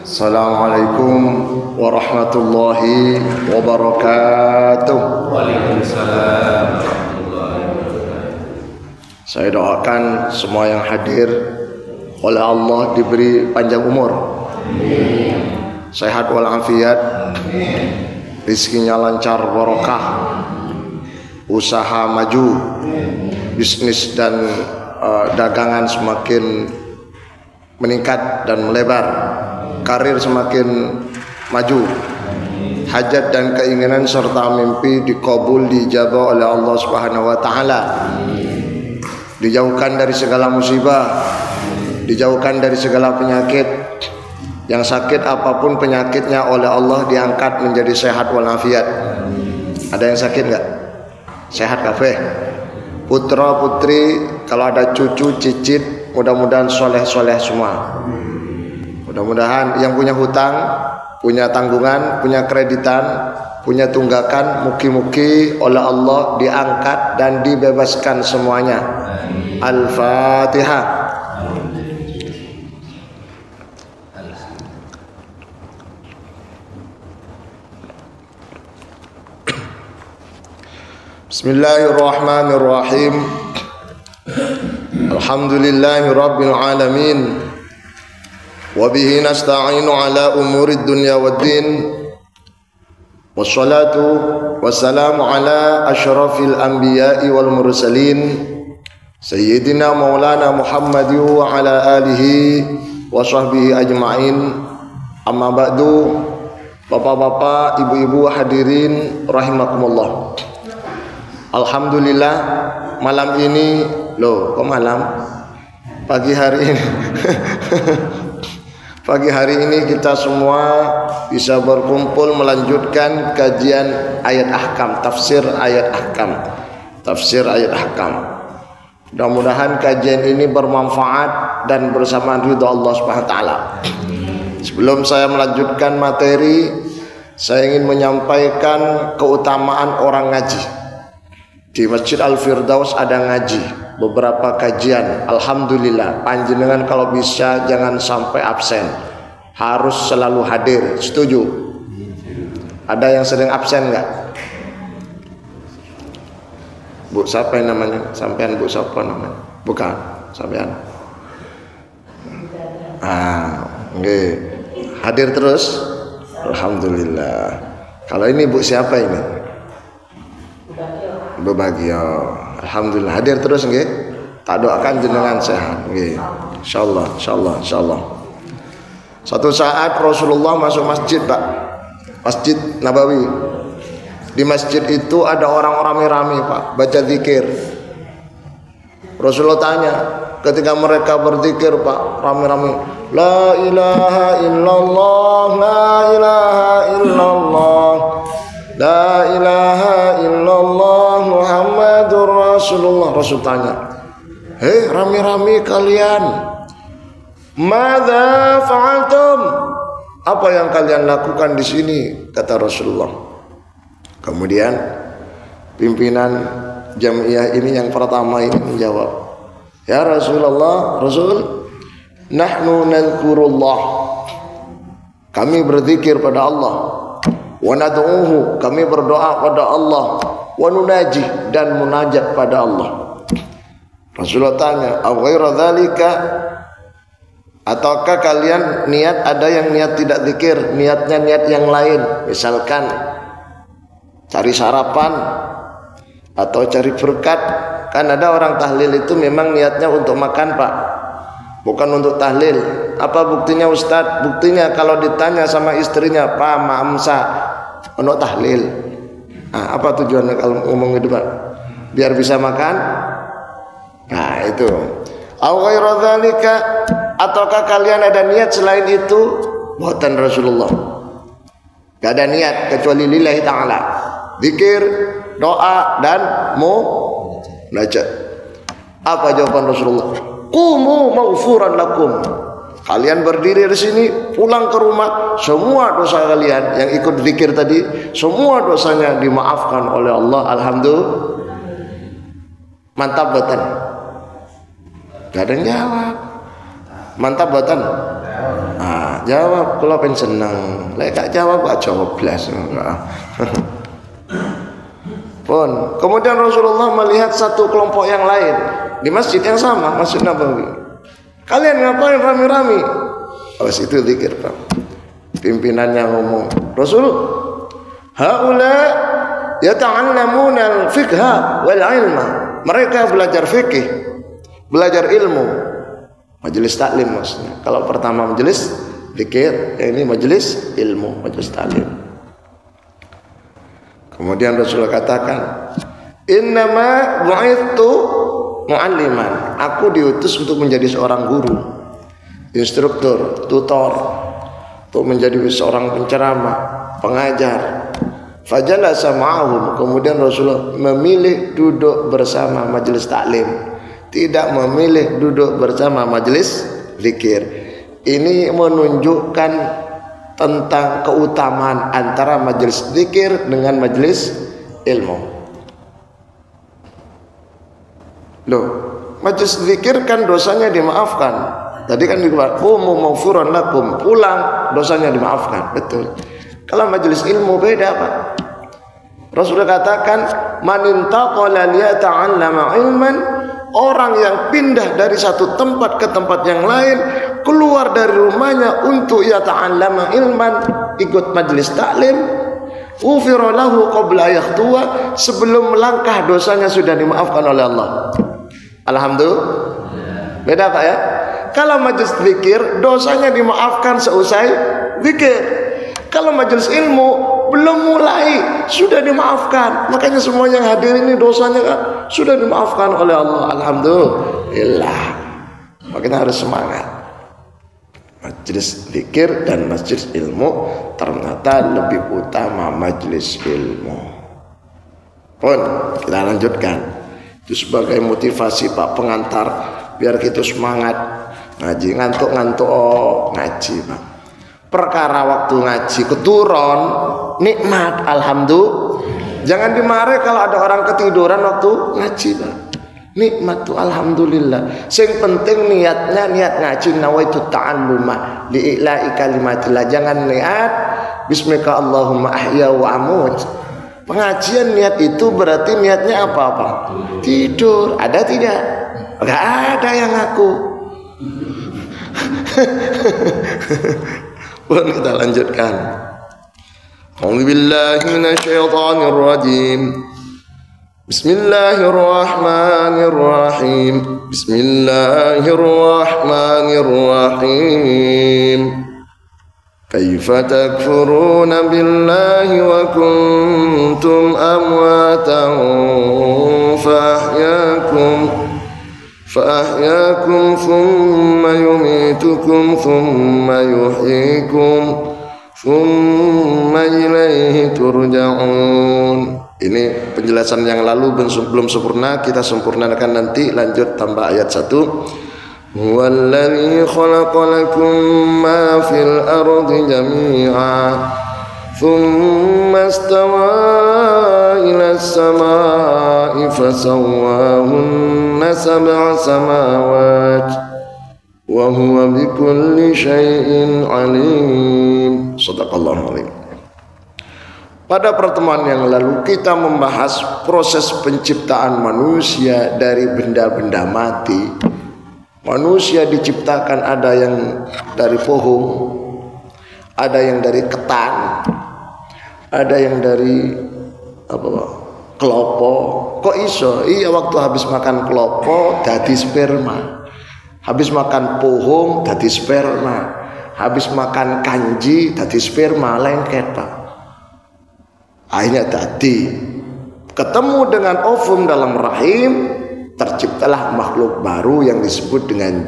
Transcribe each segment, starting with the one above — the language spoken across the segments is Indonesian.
Assalamualaikum warahmatullahi wabarakatuh. Waalaikumsalam. Saya doakan semua yang hadir oleh Allah diberi panjang umur, sehat walafiat, rizkinya lancar barokah, usaha maju, bisnis dan dagangan semakin meningkat dan melebar, karir semakin maju, hajat dan keinginan serta mimpi dikabul, dijabah oleh Allah Subhanahu wa taala, dijauhkan dari segala musibah, dijauhkan dari segala penyakit. Yang sakit apapun penyakitnya oleh Allah diangkat menjadi sehat walafiat. Ada yang sakit enggak? Sehat kafe. Putra putri, kalau ada cucu cicit, mudah-mudahan soleh-soleh semua. Mudah-mudahan yang punya hutang, punya tanggungan, punya kreditan, punya tunggakan, mugi-mugi oleh Allah diangkat dan dibebaskan semuanya. Al-Fatihah. Bismillahirrahmanirrahim. Alhamdulillahi rabbil alamin. Wa bihi nasta'inu ala umurid dunya waddin. Wassalatu wassalamu ala asyrafil anbiya'i wal mursalin Sayyidina Maulana Muhammad wa ala alihi wa sahbihi ajma'in. Amma ba'du. Bapak-bapak, ibu-ibu hadirin rahimakumullah. Alhamdulillah malam ini, loh kok malam? Pagi hari ini pagi hari ini kita semua bisa berkumpul melanjutkan kajian ayat ahkam, tafsir ayat ahkam. Mudah-mudahan kajian ini bermanfaat dan bersamaan ridha Allah Subhanahu wa taala. Sebelum saya melanjutkan materi, saya ingin menyampaikan keutamaan orang ngaji. Di Masjid Al-Firdaus ada ngaji, beberapa kajian. Alhamdulillah, panjenengan kalau bisa jangan sampai absen, harus selalu hadir. Setuju? Ada yang sering absen enggak? Bu, siapa yang namanya? Sampean Bu, siapa namanya? Bukan, sampean. Nggih. Hadir terus? Alhamdulillah. Kalau ini Bu siapa ini? Bu Bagio. Alhamdulillah hadir terus nggih. Tak doakan jenengan sehat nggih. Insyaallah. Satu saat Rasulullah masuk masjid, Pak. Masjid Nabawi. Di masjid itu ada orang rame-rame, Pak, baca zikir. Rasulullah tanya, ketika mereka berzikir, Pak, rame-rame, la ilaha illallah, la ilaha illallah, la ilaha illallah Muhammadur Rasulullah. Rasul tanya, hei rame-rame kalian, madza fa'altum? Apa yang kalian lakukan di sini? Kata Rasulullah. Kemudian pimpinan jamiah ini yang pertama ini menjawab, ya Rasulullah, Rasul, nahnu nadhkurullah, kami berzikir pada Allah, wa nad'uhu, kami berdoa pada Allah, wa nunaji, dan munajat pada Allah. Rasulullah tanya, aw ghaira dzalika, ataukah kalian niat, ada yang niat tidak zikir, niatnya niat yang lain, misalkan cari sarapan atau cari berkat. Kan ada orang tahlil itu memang niatnya untuk makan, Pak, bukan untuk tahlil. Apa buktinya Ustadz? Buktinya kalau ditanya sama istrinya, Pak Ma'amsa untuk tahlil. Apa tujuannya kalau ngomong itu, Pak? Biar bisa makan. Nah itu. Aw ghairu dzalika, ataukah kalian ada niat selain itu? Buatan Rasulullah. Gak ada niat kecuali lillahi ta'ala, zikir, doa, dan munajat. Apa jawaban Rasulullah? Qumu maghfuran lakum, kalian berdiri di sini, pulang ke rumah, semua dosa kalian yang ikut zikir tadi, semua dosanya dimaafkan oleh Allah. Alhamdulillah. Mantap betul. Gak ada yang jawab. Mantap betul. jawab kula pen seneng. Lek gak jawab gak jawab blas. Pun kemudian Rasulullah melihat satu kelompok yang lain di masjid yang sama, Masjid Nabawi. Kalian ngapain rame-rame? Awas itu zikir, Pak. Pimpinannya ngomong, Rasul, haula yata'allamuna al-fiqha wal ilma. Mereka belajar fikih, belajar ilmu. Majelis taklim maksudnya. Kalau pertama majelis zikir, yang ini majelis ilmu, majelis taklim. Kemudian Rasulullah katakan, innama bu'ithtu mu'alliman. Aku diutus untuk menjadi seorang guru, instruktur, tutor, untuk menjadi seorang penceramah, pengajar. Fajalasa ma'ahum. Kemudian Rasulullah memilih duduk bersama majelis taklim, tidak memilih duduk bersama majelis zikir. Ini menunjukkan tentang keutamaan antara majelis zikir dengan majelis ilmu. Loh, majelis zikir kan dosanya dimaafkan. Tadi kan dikatakan, "Qumu maghfuran lakum." Pulang dosanya dimaafkan. Betul. Kalau majelis ilmu beda, Pak. Rasulullah katakan, "Man intaqala liyata'allama ilman." Orang yang pindah dari satu tempat ke tempat yang lain, keluar dari rumahnya untuk yata'allama ilman, ikut majelis taklim, ghufira lahu qabla yakhtuwa, sebelum melangkah dosanya sudah dimaafkan oleh Allah. Alhamdulillah. Beda, Pak ya. Kalau majelis zikir dosanya dimaafkan seusai zikir. Kalau majelis ilmu belum mulai sudah dimaafkan. Makanya semua yang hadir ini dosanya kan sudah dimaafkan oleh Allah. Alhamdulillah. Makanya harus semangat. Majelis zikir dan majelis ilmu ternyata lebih utama majelis ilmu. Pun kita lanjutkan. Itu sebagai motivasi, Pak, pengantar biar kita semangat ngaji. Ngantuk-ngantuk ngaji, Pak. Perkara waktu ngaji keturun nikmat, alhamdulillah. Jangan dimarahi kalau ada orang ketiduran waktu ngaji, Pak. Nikmat tuh alhamdulillah. Sing penting niatnya niat ngaji nawaitu ta'alluma li'ila'i kalimatillah. Jangan niat bismika Allahumma ahya wa amut. Pengajian niat itu berarti niatnya apa? Tidur. Ada tidak? Enggak ada yang ngaku. Kita lanjutkan. A'udzubillahi minasyaitonir rajim. Bismillahirrahmanirrahim. Bismillahirrahmanirrahim. Kaifa takfuruna billahi wa kuntum amwatan فأحياكم ثم يميتكم ثم يحييكم ثم إليه ترجعون. Ini penjelasan yang lalu belum sempurna, kita sempurnakan nanti. Lanjut tambah ayat 1. Huwallazi khalaqa lakum ma fil ardi jami'a thumma istawa ila as-sama'i fasawwahunna sab'a samawat wa huwa bikulli syai'in alim. Shadaqallahu alim. Pada pertemuan yang lalu kita membahas proses penciptaan manusia dari benda-benda mati. Manusia diciptakan ada yang dari pohon, ada yang dari ketan, ada yang dari klopo. Kok iso? Iya, waktu habis makan klopo dadi sperma, habis makan pohon dadi sperma, habis makan kanji dadi sperma, lengket, Pak. Akhirnya tadi ketemu dengan ovum dalam rahim, terciptalah makhluk baru yang disebut dengan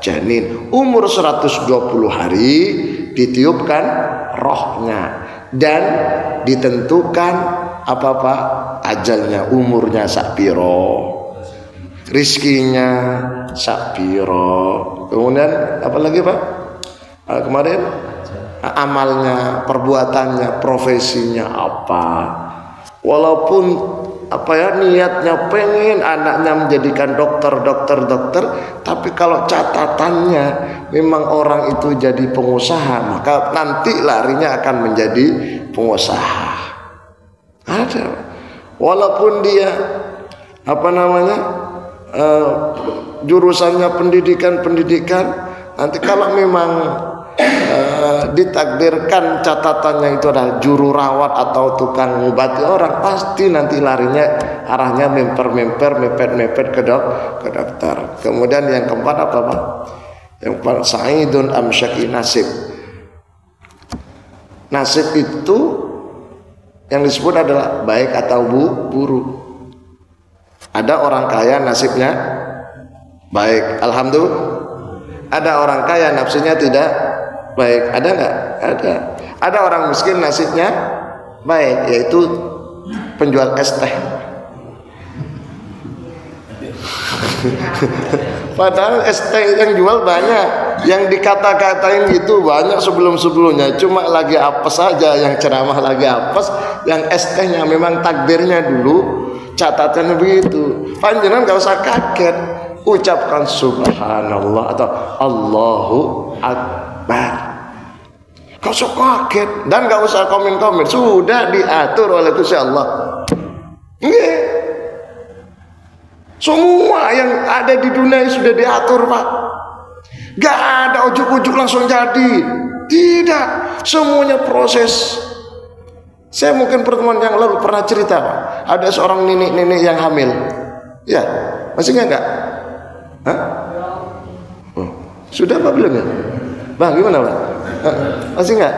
janin. Umur 120 hari ditiupkan rohnya dan ditentukan apa ajalnya, umurnya sakpiro, rizkinya sakpiro, kemudian apa lagi, Pak? Kemarin amalnya, perbuatannya, profesinya apa. Walaupun niatnya pengen anaknya menjadikan dokter, tapi kalau catatannya memang orang itu jadi pengusaha, maka nanti larinya akan menjadi pengusaha. Ada, walaupun dia jurusannya pendidikan, nanti kalau memang ditakdirkan catatannya itu adalah juru rawat atau tukang ngobati orang, pasti nanti larinya arahnya mepet ke dokter. Kemudian yang keempat apa Pak? Yang keempat, sa'idun amsyaki nasib. Nasib itu yang disebut adalah baik atau buruk. Ada orang kaya nasibnya baik, alhamdulillah. Ada orang kaya nafsunya tidak baik, ada nggak? Ada orang miskin nasibnya baik, yaitu penjual es teh. Padahal es teh yang jual banyak, yang dikata-katain gitu banyak sebelumnya. Cuma lagi apes saja, yang ceramah lagi apes, yang es tehnya memang takdirnya dulu catatannya begitu. Panjenengan nggak usah kaget, ucapkan subhanallah atau Allahu Akbar. Kau usah kaget dan gak usah komen, sudah diatur oleh Gusti Allah. Semua yang ada di dunia sudah diatur Pak. Gak ada ujuk-ujuk langsung jadi. Tidak, semuanya proses. Saya mungkin pertemuan yang lalu pernah cerita Pak, ada seorang nenek yang hamil. Ya, masih enggak? Hah? Oh, sudah Pak belum ya? Bang gimana Pak? Masih enggak?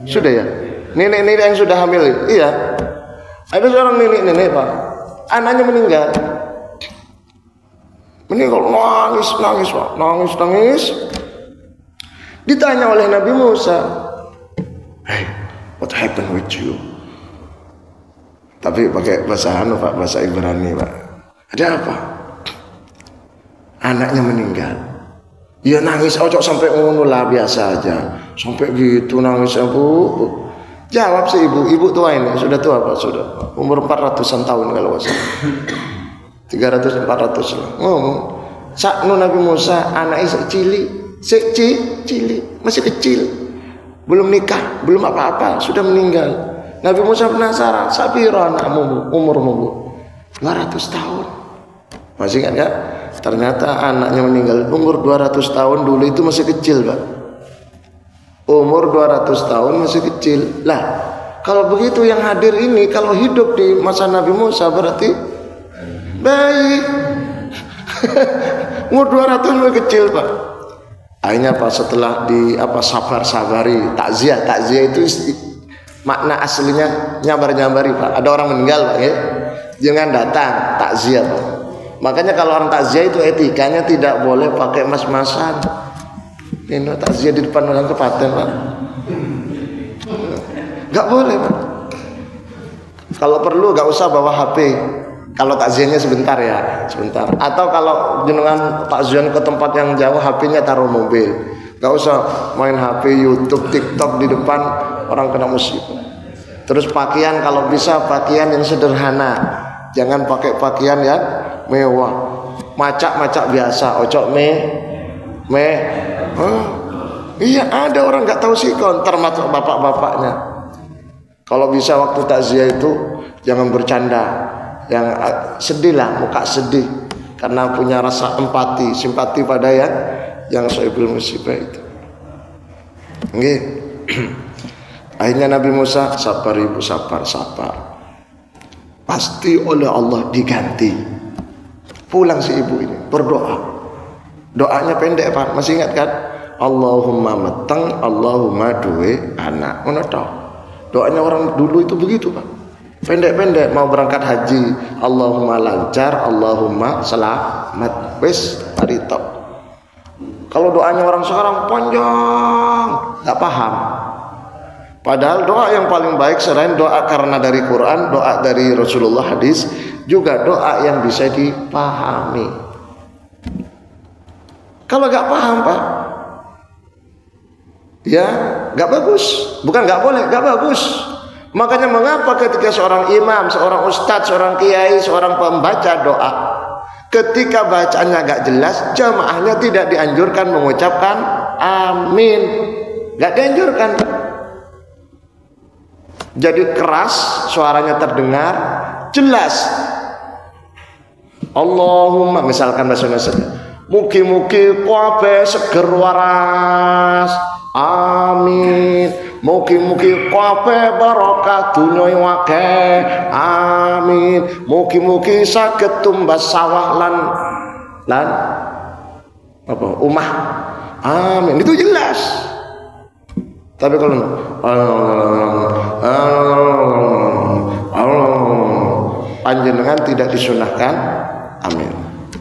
Sudah ya? Nenek yang sudah hamil. Iya. Ada seorang nenek Pak, anaknya meninggal. Nangis Pak, nangis. Ditanya oleh Nabi Musa, "Hey, what happened with you?" Tapi pakai bahasa Pak, bahasa Ibrani Pak. Ada apa? Anaknya meninggal. Dia nangis, ojo sampai ngono lah, biasa aja. Sampai gitu nangis Bu. Jawab si ibu tua ini, sudah tua Pak, sudah umur 400-an tahun kalau nggak salah. 300-400 lah. Ngomong, sakno Nabi Musa anaknya cili, masih kecil, belum nikah, belum apa-apa, sudah meninggal. Nabi Musa penasaran, sapiro anakmu umurmu? 200 tahun. Masih ingat gak? Ternyata anaknya meninggal umur 200 tahun, dulu itu masih kecil Pak. Umur 200 tahun masih kecil. Lah, kalau begitu yang hadir ini kalau hidup di masa Nabi Musa berarti baik. Umur 200 masih kecil Pak. Akhirnya Pak setelah sabar-sabari, takziah itu makna aslinya nyambar-nyambari Pak. Ada orang meninggal Pak ya. Jangan datang, takziah Pak. Makanya kalau orang takziah itu etikanya tidak boleh pakai mas-masan. Ini takziah di depan orang kepaten Pak. Gak boleh Pak. Kalau perlu gak usah bawa HP. Kalau takziahnya sebentar ya, sebentar. Atau kalau jenengan takziah ke tempat yang jauh, HP-nya taruh mobil. Gak usah main HP, YouTube, TikTok di depan, orang kena musibah. Terus pakaian kalau bisa pakaian yang sederhana. Jangan pakai pakaian yang mewah. Macak biasa, ocok Iya, ada orang nggak tahu sikon, termasuk bapak-bapaknya. Kalau bisa waktu takziah itu jangan bercanda, yang sedih lah, muka sedih, karena punya rasa empati, simpati pada yang sahibul musibah itu. Nggih. Akhirnya Nabi Musa, sabar ibu, sabar. Pasti oleh Allah diganti. Pulang si ibu ini berdoa. Doanya pendek Pak, masih ingat kan? Allahumma meteng, Allahumma duwe anak. Ngono tok. Doanya orang dulu itu begitu Pak. Pendek-pendek, mau berangkat haji, Allahumma lancar, Allahumma selamat. Wis tadi top. Kalau doanya orang sekarang panjang, enggak paham. Padahal doa yang paling baik selain doa karena dari Quran, doa dari Rasulullah hadis, juga doa yang bisa dipahami. Kalau gak paham Pak, ya gak bagus. Bukan gak boleh, gak bagus. Makanya mengapa ketika seorang imam, seorang ustadz, seorang kiai, seorang pembaca doa, ketika bacaannya gak jelas, jamaahnya tidak dianjurkan mengucapkan amin. Gak dianjurkan. Jadi keras, suaranya terdengar, jelas. Allahumma, misalkan bahasa Indonesia, mugi-mugi kabeh seger waras, amin. Mugi-mugi kabeh barokah dunya wakeh, amin. Mugi-mugi saged tumbas sawah lan apa umah, amin. Itu jelas. Tapi kalau panjenengan tidak disunahkan, amin.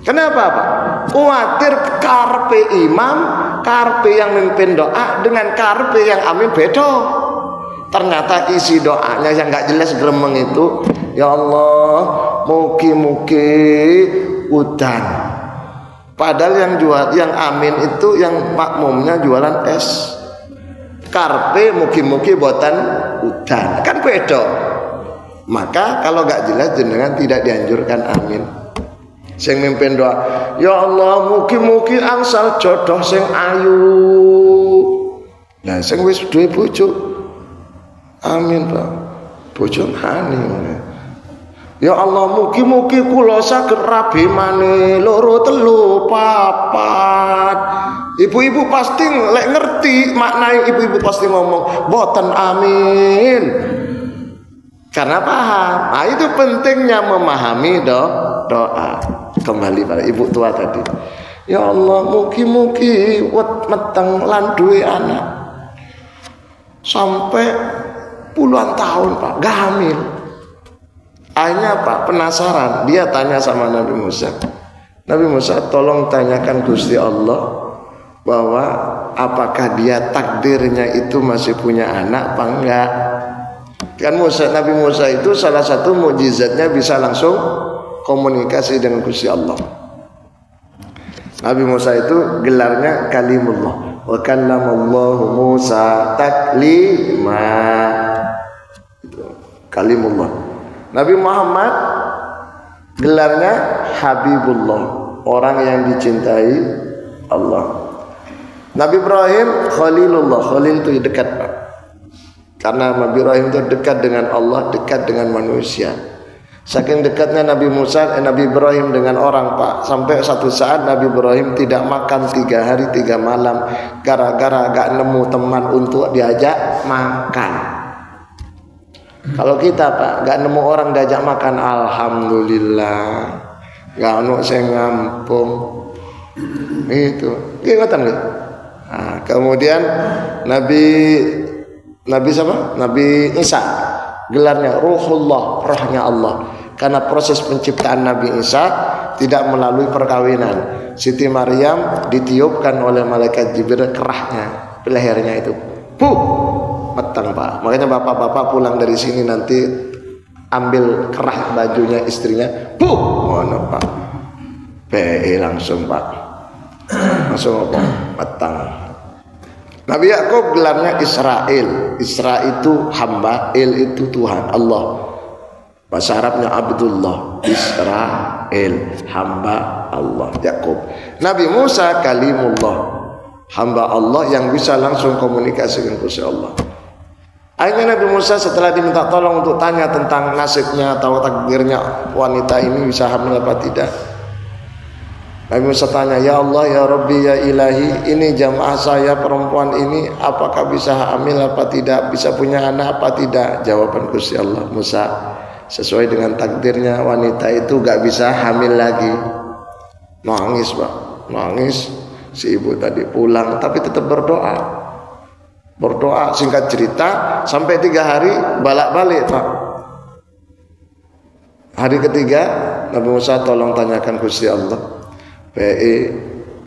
Kenapa Pak? Khawatir karpe imam, karpe yang memimpin doa dengan karpe yang amin beda. Ternyata isi doanya yang nggak jelas gremeng itu, ya Allah, mugi-mugi udan. Padahal yang amin itu yang makmumnya jualan es. Karpe mugi-mugi boten udan, kan beda. Maka kalau nggak jelas jenengan tidak dianjurkan amin. Sing mimpin doa, ya Allah mugi-mugi angsal jodoh sing ayu. Nah sing wis duwe bojo, amin Pak, bojo hani. Ya Allah mugi-mugi kula saged rabi maneh loro telu papat. Ibu-ibu pasti lek ngerti maknai, ibu-ibu pasti ngomong boten amin. Karena paham. Nah itu pentingnya memahami doa. Kembali pada ibu tua tadi. Ya Allah mugi-mugi wet meteng lan duwe anak sampai puluhan tahun Pak, gak hamil. Akhirnya Pak penasaran, dia tanya sama Nabi Musa. Nabi Musa tolong tanyakan Gusti Allah bahwa apakah dia takdirnya itu masih punya anak apa enggak. Kan Nabi Musa itu salah satu mukjizatnya bisa langsung komunikasi dengan Gusti Allah. Nabi Musa itu gelarnya kalimullah. Wa kallamallahu Musa taklima. Kalimullah. Nabi Muhammad gelarnya Habibullah, orang yang dicintai Allah. Nabi Ibrahim Khalilullah, Khalil itu dekat Pak. Karena Nabi Ibrahim itu dekat dengan Allah, dekat dengan manusia. Saking dekatnya Nabi Ibrahim dengan orang Pak, sampai satu saat Nabi Ibrahim tidak makan 3 hari 3 malam gara-gara gak nemu teman untuk diajak makan. Kalau kita Pak gak nemu orang diajak makan, alhamdulillah gak ono sing ngampung itu ngeten lho. Nah, kemudian Nabi siapa? Nabi Isa gelarnya Ruhullah, rohnya Allah. Karena proses penciptaan Nabi Isa tidak melalui perkawinan. Siti Maryam ditiupkan oleh malaikat Jibril kerahnya, lehernya itu. Meteng Pak. Makanya bapak-bapak pulang dari sini nanti ambil kerah bajunya istrinya. Ngono Pak. PE langsung Pak. Langsung apa? Meteng. Nabi Yakub gelarnya Israel. Isra itu hamba, Il itu Tuhan, Allah. Bahasa Arabnya Abdullah. Israel, hamba Allah, Yakub. Nabi Musa kalimullah, hamba Allah yang bisa langsung komunikasi dengan Gusti Allah. Akhirnya Nabi Musa setelah diminta tolong untuk tanya tentang nasibnya atau takdirnya wanita ini bisa hamil apa tidak, Nabi Musa tanya, ya Allah, ya Rabbi, ya Ilahi, ini jamaah saya perempuan ini apakah bisa hamil apa tidak, bisa punya anak apa tidak? Jawaban Gusti Allah, Musa, sesuai dengan takdirnya wanita itu gak bisa hamil lagi. Nangis Pak, nangis. Si ibu tadi pulang tapi tetap berdoa. Berdoa, singkat cerita sampai 3 hari balak-balik Pak. Hari ketiga Nabi Musa tolong tanyakan Gusti Allah, PE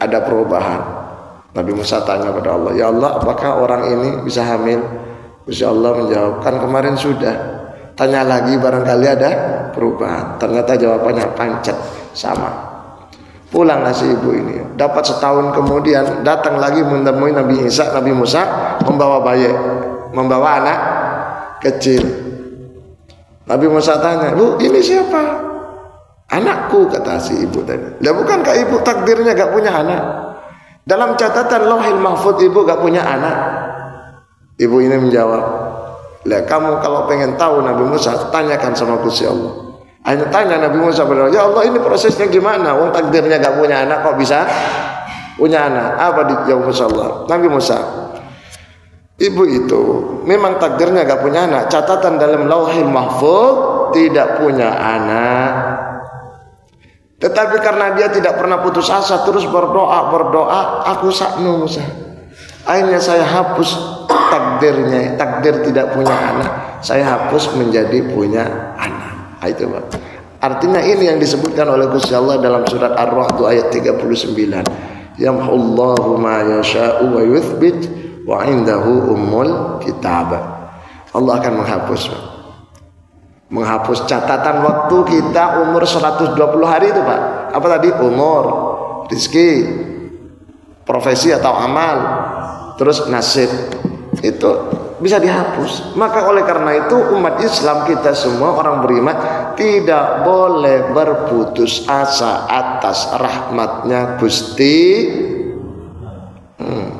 ada perubahan. Nabi Musa tanya pada Allah, ya Allah apakah orang ini bisa hamil? Gusti Allah menjawab, kan kemarin sudah. Tanya lagi barangkali ada perubahan. Ternyata jawabannya pancet sama. Pulanglah si ibu ini. Dapat setahun kemudian datang lagi menemui Nabi Musa membawa bayi, membawa anak kecil. Nabi Musa tanya, "Bu, ini siapa?" "Anakku," kata si ibu tadi. "Lah bukankah ibu takdirnya gak punya anak? Dalam catatan Lauhil Mahfuz ibu gak punya anak." Ibu ini menjawab, "Lah kamu kalau pengen tahu Nabi Musa, tanyakan sama Gusti Allah." Hanya tanya Nabi Musa, "Ya Allah, ini prosesnya gimana? Wong takdirnya gak punya anak kok bisa punya anak?" Apa dijawab Musa Allah? Nabi Musa, ibu itu memang takdirnya gak punya anak. Catatan dalam Lauhil Mahfuz tidak punya anak. Tetapi karena dia tidak pernah putus asa, terus berdoa, aku saknu Musa. Akhirnya saya hapus takdirnya, takdir tidak punya anak, saya hapus menjadi punya anak. Nah, itu Pak. Artinya ini yang disebutkan oleh Gusti Allah dalam surat Ar-Ra'd ayat 39. Yamhullahu ma yasha'u wa yuthbit wa indahu ummul kitab. Allah akan menghapus, Pak. Menghapus catatan waktu kita umur 120 hari itu Pak. Apa tadi? Umur, rezeki, profesi atau amal, terus nasib. Itu bisa dihapus. Maka oleh karena itu umat Islam kita semua orang beriman tidak boleh berputus asa atas rahmatnya Gusti.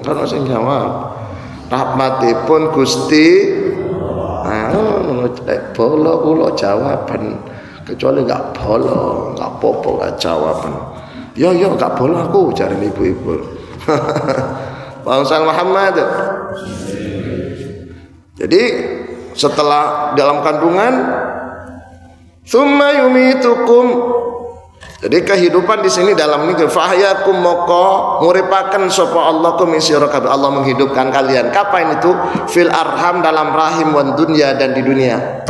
Kan saya jawab. Rahmatipun Gusti. Bolo ulo jawaban, kecuali nggak bolo, nggak popo nggak jawaban. Yo nggak bolo aku cari ibu-ibu. Bangsa Muhammad. Jadi setelah dalam kandungan, summa yumitukum. Jadi kehidupan di sini dalam ini fahayakum moko muripaken sapa Allah kum sira kabeh. Allah menghidupkan kalian. Kapan itu? Fil arham, dalam rahim wan dunya, dan di dunia.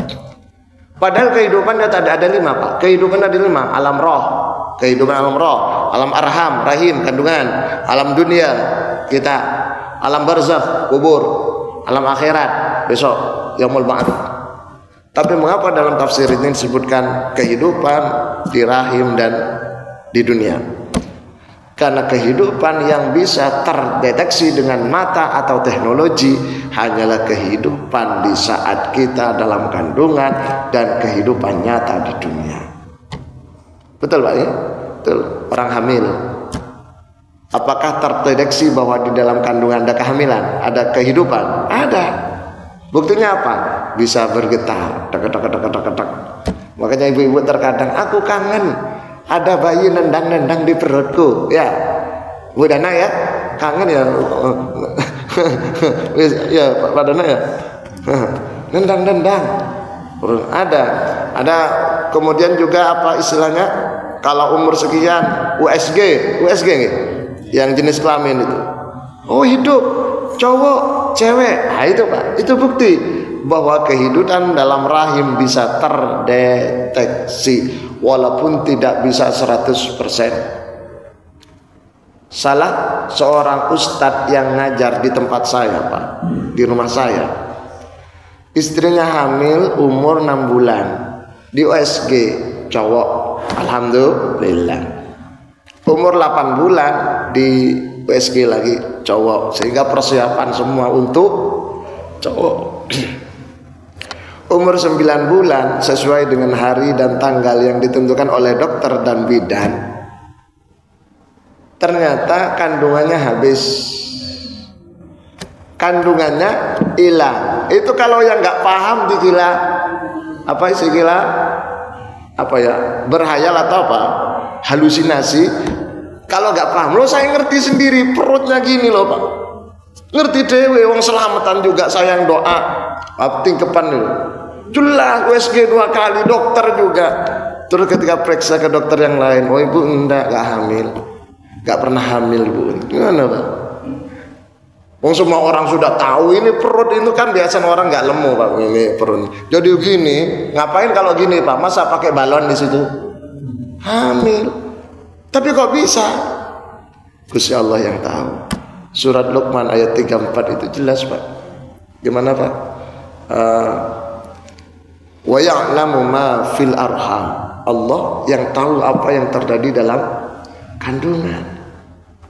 Padahal kehidupan ada 5 Pak. Kehidupan ada 5. Alam roh, kehidupan alam roh, alam arham, rahim, kandungan, alam dunia kita, alam barzakh, kubur, alam akhirat, besok yaumul ba'ats. Tapi mengapa dalam tafsir ini disebutkan kehidupan di rahim dan di dunia? Karena kehidupan yang bisa terdeteksi dengan mata atau teknologi hanyalah kehidupan di saat kita dalam kandungan dan kehidupan nyata di dunia. Betul Pak ya? Betul. Orang hamil, apakah terdeteksi bahwa di dalam kandungan ada kehamilan, ada kehidupan? Ada. Buktinya apa? Bisa bergetar, tak. Makanya ibu-ibu terkadang, aku kangen ada bayi nendang-nendang di perutku, ya Bu Dana ya, kangen ya, ya Pak Dana ya, nendang-nendang, ada. Kemudian juga apa istilahnya? Kalau umur sekian, USG yang jenis kelamin itu, oh hidup, cowok, cewek. Nah itu Pak, itu bukti bahwa kehidupan dalam rahim bisa terdeteksi walaupun tidak bisa 100%. Salah seorang ustadz yang ngajar di tempat saya Pak, di rumah saya, istrinya hamil umur 6 bulan di USG, cowok, alhamdulillah. Umur 8 bulan di USG lagi, cowok, sehingga persiapan semua untuk cowok. Umur 9 bulan sesuai dengan hari dan tanggal yang ditentukan oleh dokter dan bidan, ternyata kandungannya habis, kandungannya hilang. Itu kalau yang nggak paham dikira apa sih, kira apa ya, berhayal atau apa, halusinasi. Kalau nggak paham, lo saya ngerti sendiri, perutnya gini loh Pak, ngerti dewe, wong selamatan juga saya yang doa, tingkepan dulu, jelas USG 2 kali, dokter juga. Terus ketika periksa ke dokter yang lain, oh ibu enggak hamil, nggak pernah hamil bu. Gimana Pak? Wong semua orang sudah tahu ini perut itu kan biasanya orang nggak lemu Pak, ini perut. Jadi gini, ngapain kalau gini Pak? Masa pakai balon di situ? Hamil. Tapi kok bisa? Gusti Allah yang tahu. Surat Luqman ayat 34 itu jelas Pak. Gimana Pak? Wa ya'lamu ma fil arham. Allah yang tahu apa yang terjadi dalam kandungan.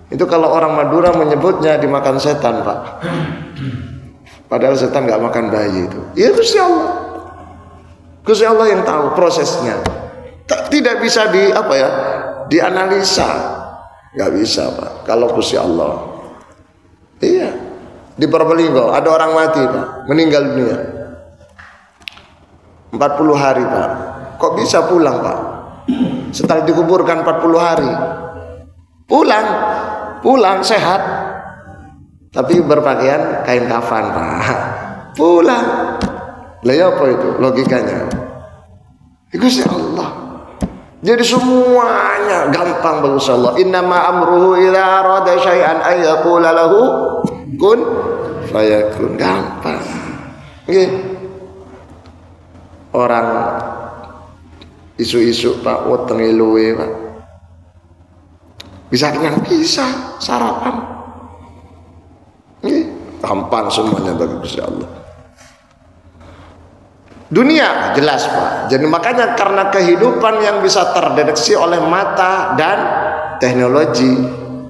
Itu kalau orang Madura menyebutnya dimakan setan Pak. Padahal setan nggak makan bayi itu. Ya Gusti Allah. Gusti Allah yang tahu prosesnya. Tidak bisa dianalisa. Nggak bisa, Pak. Kalau Gusti Allah. Iya. Di Probolinggo ada orang mati, Pak, meninggal dunia. 40 hari, Pak. Kok bisa pulang, Pak? Setelah dikuburkan 40 hari. Pulang sehat. Tapi berpakaian kain kafan, Pak. Pulang. Lah ya apa itu logikanya? Gusti Allah. Jadi semuanya gampang bagi Allah. Innama amruhu idza arada syai'an ay yaqula lahu kun fayakun. Gampang. Nggih. Orang isu-isu Pak wetenge luwe, Pak. Bisa kenyang, bisa sarapan. Nggih, gampang semuanya bagi Gusti Allah. Dunia jelas, Pak. Jadi makanya karena kehidupan yang bisa terdeteksi oleh mata dan teknologi,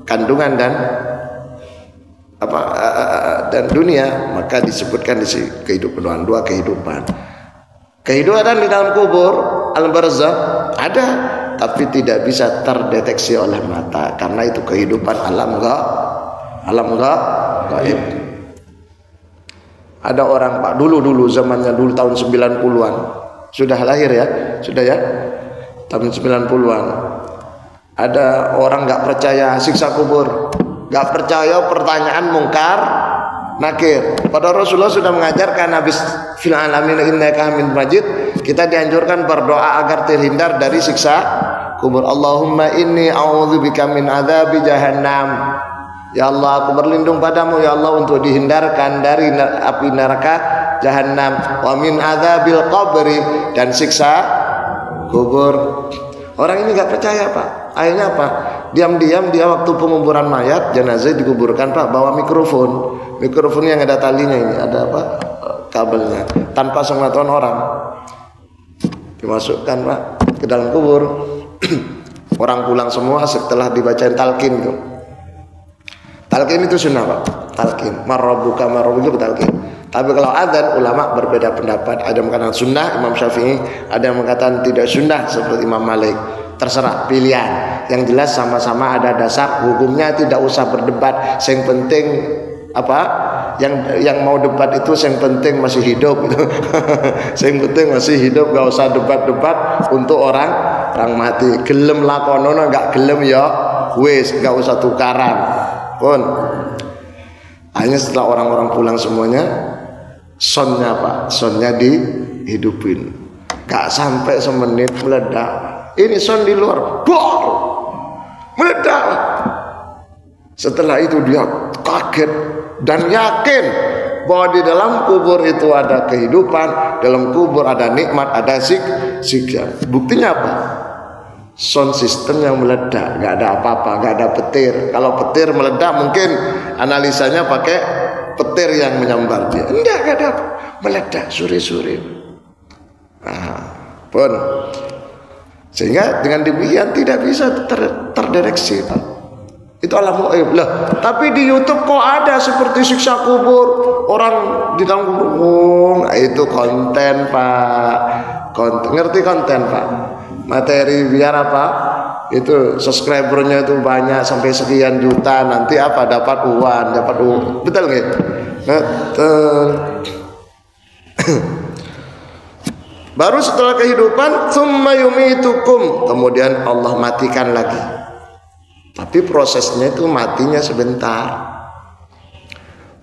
kandungan dan dan dunia, maka disebutkan di sini kehidupan, dua kehidupan. Kehidupan di dalam kubur, alam barzakh ada, tapi tidak bisa terdeteksi oleh mata karena itu kehidupan alam gaib. Ada orang, Pak, dulu zamannya dulu tahun 90-an. Sudah lahir ya? Sudah ya? Tahun 90-an. Ada orang enggak percaya siksa kubur. Enggak percaya pertanyaan mungkar nakir. Padahal Rasulullah sudah mengajarkan habis fil alamin innaka hamid majid, kita dianjurkan berdoa agar terhindar dari siksa kubur. Allahumma inni a'udzubika min adzabi jahannam. Ya Allah, aku berlindung padamu ya Allah untuk dihindarkan dari api neraka jahanam, wa min adzabil qabri, dan siksa kubur. Orang ini enggak percaya, Pak. Akhirnya apa? Diam-diam dia waktu penguburan mayat, jenazah dikuburkan, Pak, bawa mikrofon. Mikrofon yang ada talinya ini, ada apa? Kabelnya. Tanpa sepengetahuan orang. Dimasukkan, Pak, ke dalam kubur. Orang pulang semua setelah dibacain talqin tuh. Talqin itu sunnah, Pak. Talqin, marabbuka itu talqin. Tapi kalau adzan, ulama berbeda pendapat. Ada yang mengatakan sunnah, Imam Syafi'i. Ada yang mengatakan tidak sunnah, seperti Imam Malik. Terserah, pilihan. Yang jelas sama-sama ada dasar hukumnya, tidak usah berdebat. Yang penting apa? Yang mau debat itu yang penting masih hidup. Yang penting masih hidup, gak usah debat-debat untuk orang mati. Gelem lakonono, gak gelem ya wis, gak usah tukaran. Pun hanya setelah orang-orang pulang semuanya, sonnya, Pak, sonnya dihidupin. Gak sampai semenit meledak. Ini son di luar, bor, meledak. Setelah itu dia kaget dan yakin bahwa di dalam kubur itu ada kehidupan, dalam kubur ada nikmat, ada siksa. Buktinya apa? Sound system yang meledak, nggak ada apa-apa, nggak ada petir. Kalau petir meledak mungkin analisanya pakai petir yang menyambar dia. Enggak ada apa, meledak sore-sore. Pun sehingga dengan demikian tidak bisa terdeteksi, Pak. Itu alam gaib lah. Tapi di YouTube kok ada seperti siksa kubur, orang di dalam kubur. Nah, itu konten, Pak. Ngerti konten, Pak? Materi biar apa? Itu subscribernya itu banyak sampai sekian juta, nanti apa dapat uang, betul nggak? Betul. Baru setelah kehidupan, tsumma yumitukum, kemudian Allah matikan lagi. Tapi prosesnya itu matinya sebentar.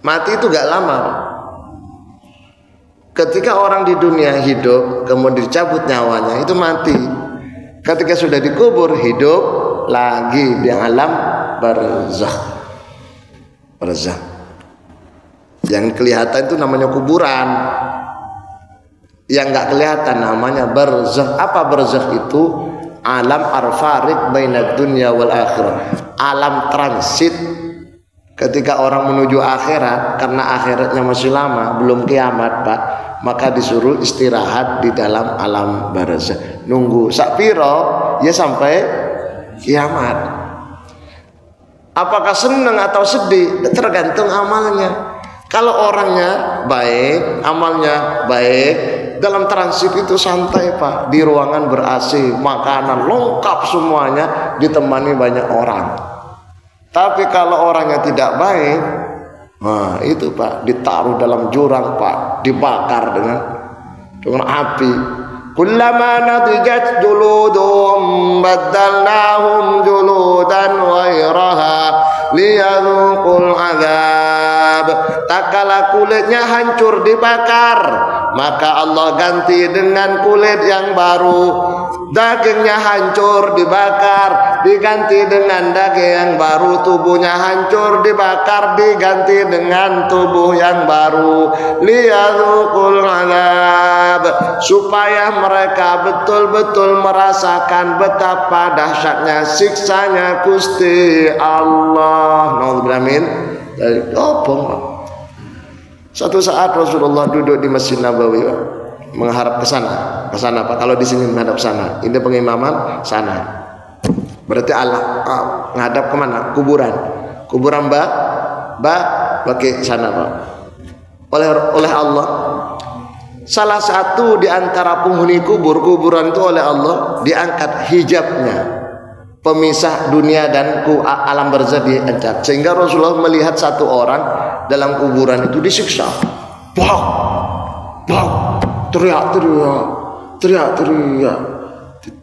Mati itu gak lama. Ketika orang di dunia hidup, kemudian dicabut nyawanya, itu mati. Ketika sudah dikubur, hidup lagi di alam barzakh. Yang kelihatan itu namanya kuburan. Yang nggak kelihatan namanya barzakh. Apa barzakh itu? Alam arfarik bainad dunya wal akhirah. Alam transit ketika orang menuju akhirat, karena akhiratnya masih lama, belum kiamat, Pak. Maka disuruh istirahat di dalam alam barzakh. Nunggu sakpiro ya sampai kiamat. Apakah senang atau sedih? Tergantung amalnya. Kalau orangnya baik, amalnya baik, dalam transit itu santai Pak. Di ruangan ber-AC, makanan lengkap semuanya, ditemani banyak orang. Tapi kalau orangnya tidak baik, nah itu Pak, ditaruh dalam jurang Pak, dibakar dengan api. Kullama nadijat juluduhum baddalnahum juludan ghairaha liyadhuqul azab. Tak kala kulitnya hancur dibakar, maka Allah ganti dengan kulit yang baru. Dagingnya hancur dibakar, diganti dengan daging yang baru. Tubuhnya hancur dibakar, diganti dengan tubuh yang baru. Liyadhuqul azab, supaya mereka betul-betul merasakan betapa dahsyatnya siksanya Gusti Allah. Nauzubillah min dari opong. Suatu saat Rasulullah duduk di Masjid Nabawi, Pak, mengharap ke sana Pak. Kalau di sini menghadap sana, ini pengimaman sana. Berarti Allah menghadap kemana? Kuburan Mbak pakai sana Pak. Oleh Allah, salah satu di antara penghuni kuburan itu oleh Allah diangkat hijabnya, pemisah dunia dan alam barzakh diangkat, sehingga Rasulullah melihat satu orang dalam kuburan itu disiksa. Bak, teriak.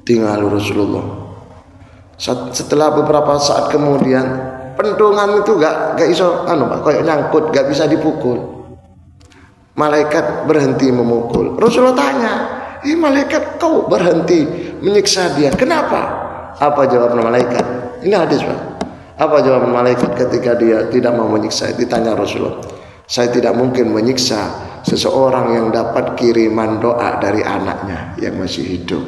Tinggal Rasulullah. Setelah beberapa saat kemudian, pentungan itu gak iso Pak, kayak nyangkut, gak bisa dipukul. Malaikat berhenti memukul. Rasulullah tanya, malaikat kau berhenti menyiksa dia, kenapa? Apa jawaban malaikat? Ini hadis Pak. Apa jawaban malaikat ketika dia tidak mau menyiksa? Ditanya Rasulullah, saya tidak mungkin menyiksa seseorang yang dapat kiriman doa dari anaknya yang masih hidup.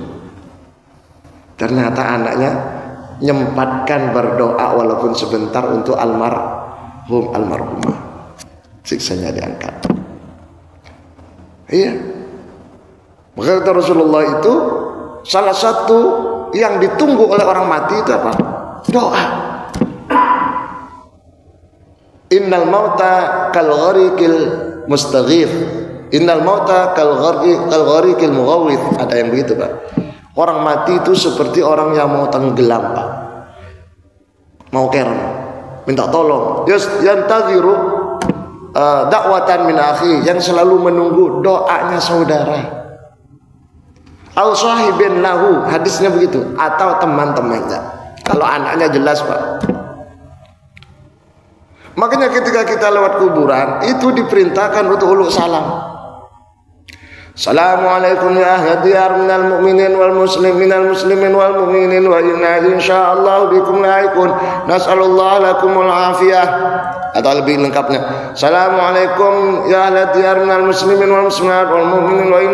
Ternyata anaknya nyempatkan berdoa walaupun sebentar untuk almarhumah. Siksanya diangkat. Iya. Maka kata Rasulullah itu salah satu yang ditunggu oleh orang mati itu apa? Doa. Innal mauta kal gharikil mustaghith. Innal mauta kal gharikil mughawith. Ada yang begitu Pak. Orang mati itu seperti orang yang mau tenggelam Pak. Mau keren, minta tolong. Yantaziru dakwatan min akhi, yang selalu menunggu doanya saudara. Au sahibin lahu, hadisnya begitu, atau teman-temannya. Kalau anaknya jelas Pak. Makanya ketika kita lewat kuburan itu diperintahkan untuk uluk salam. Assalamualaikum ya ahla diyar minal mu'minin wal muslimin wal mu'minin wa inna insyaallah bikum laikun nas'alullah lakumul afiyah. Atau lebih lengkapnya, Assalamualaikum ya ahla diyar minal muslimin wal muslimat wal mu'minin wa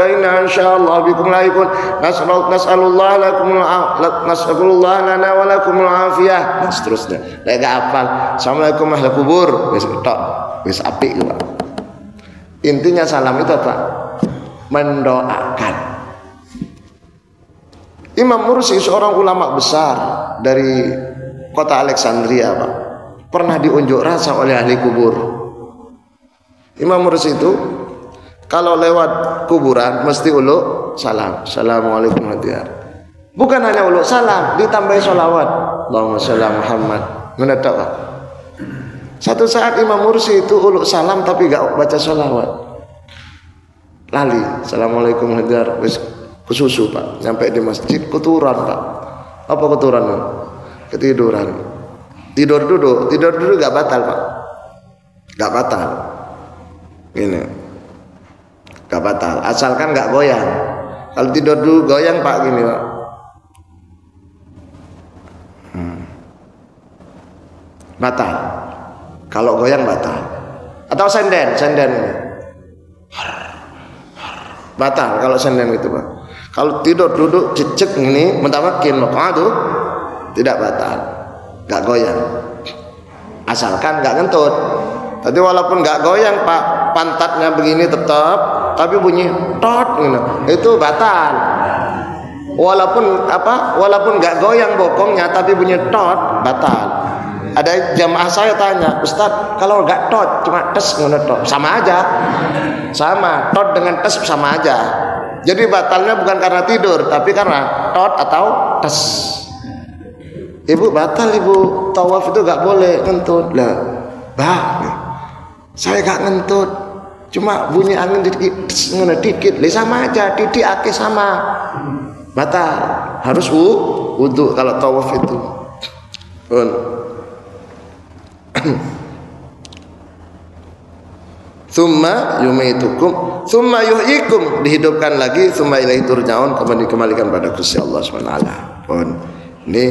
inna insyaallah bikum laikun nas'alullah lana wa lakumul afiyah. Dan seterusnya. Lek gak hafal, Assalamualaikum ahli kubur, wis apik Pak. Intinya salam itu apa? Mendoakan. Imam Mursi, seorang ulama besar dari kota Alexandria Pak, pernah diunjuk rasa oleh ahli kubur. Imam Mursi itu kalau lewat kuburan mesti uluk salam. Assalamualaikum warahmatullahi wabarakatuh. Bukan hanya uluk salam, ditambahi sholawat. Allahumma sholli Muhammad. Menedak Pak. Satu saat Imam Mursi itu uluk salam tapi gak baca sholawat. Lali, Assalamualaikum warahmatullahi wabarakatuh. Kesusu Pak, nyampe di masjid keturunan Pak. Apa keturunan? Ketiduran. Tidur duduk gak batal Pak. Gak batal. Ini gak batal, asalkan gak goyang. Kalau tidur dulu goyang Pak, gini Pak. Batal. Kalau goyang batal. Atau senden ini. Batal kalau senden itu Pak. Kalau tidur duduk cecek ini mentamakin maka itu tidak batal, gak goyang, asalkan gak ngentut. Tadi walaupun gak goyang Pak, pantatnya begini tetap, tapi bunyi tot gitu, itu batal. Walaupun gak goyang bokongnya tapi bunyi tot, batal. Ada jamaah saya tanya, Ustaz, kalau nggak tot cuma tes ngono tok, sama aja. Sama, tot dengan tes sama aja. Jadi batalnya bukan karena tidur, tapi karena tot atau tes. Ibu batal, ibu tawaf itu nggak boleh ngentut. Lah, bah, saya nggak ngentut, cuma bunyi angin dikit, ngono dikit. Lah sama aja, titik ake sama. Batal, harus wudu kalau tawaf itu. Tsumma yumitukum tsumma yuhyikum, dihidupkan lagi, tsumma ilaihi turja'un, kemudian dikembalikan pada Gusti Allah Subhanahu wa taala. Ini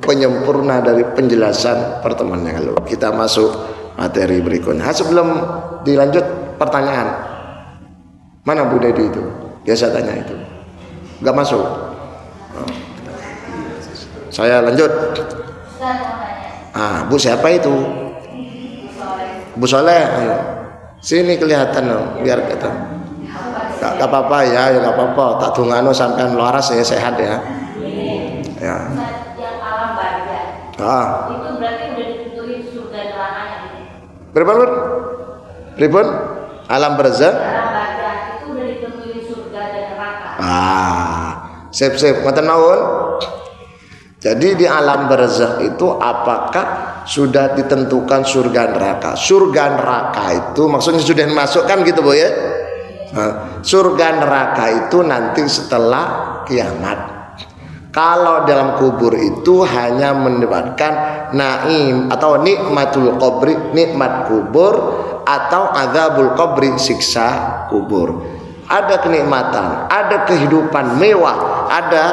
penyempurna dari penjelasan pertemuan yang lalu. Kita masuk materi berikutnya. Sebelum dilanjut, pertanyaan. Mana Bu Dedi itu? Biasa tanya itu. Enggak masuk. Saya lanjut. Bu siapa itu? Bu Soleh. Ayo. Sini kelihatan loh, biar kita. Gak apa-apa ya, gak apa-apa. Tak dungano sampean laras ya, sehat ya. Ya. Yang alam barzah. Itu berarti udah ditentuin surga nerakanya. Ribun? Alam barzah? Alam barzah itu udah ditentuin surga dan neraka. Sip. Ngoten mawon. Jadi di alam barzakh itu apakah sudah ditentukan surga neraka? Surga neraka itu maksudnya sudah dimasukkan gitu Bu ya. Surga neraka itu nanti setelah kiamat. Kalau dalam kubur itu hanya mendapatkan naim atau nikmatul qabri, nikmat kubur, atau azabul qabri, siksa kubur. Ada kenikmatan, ada kehidupan mewah, ada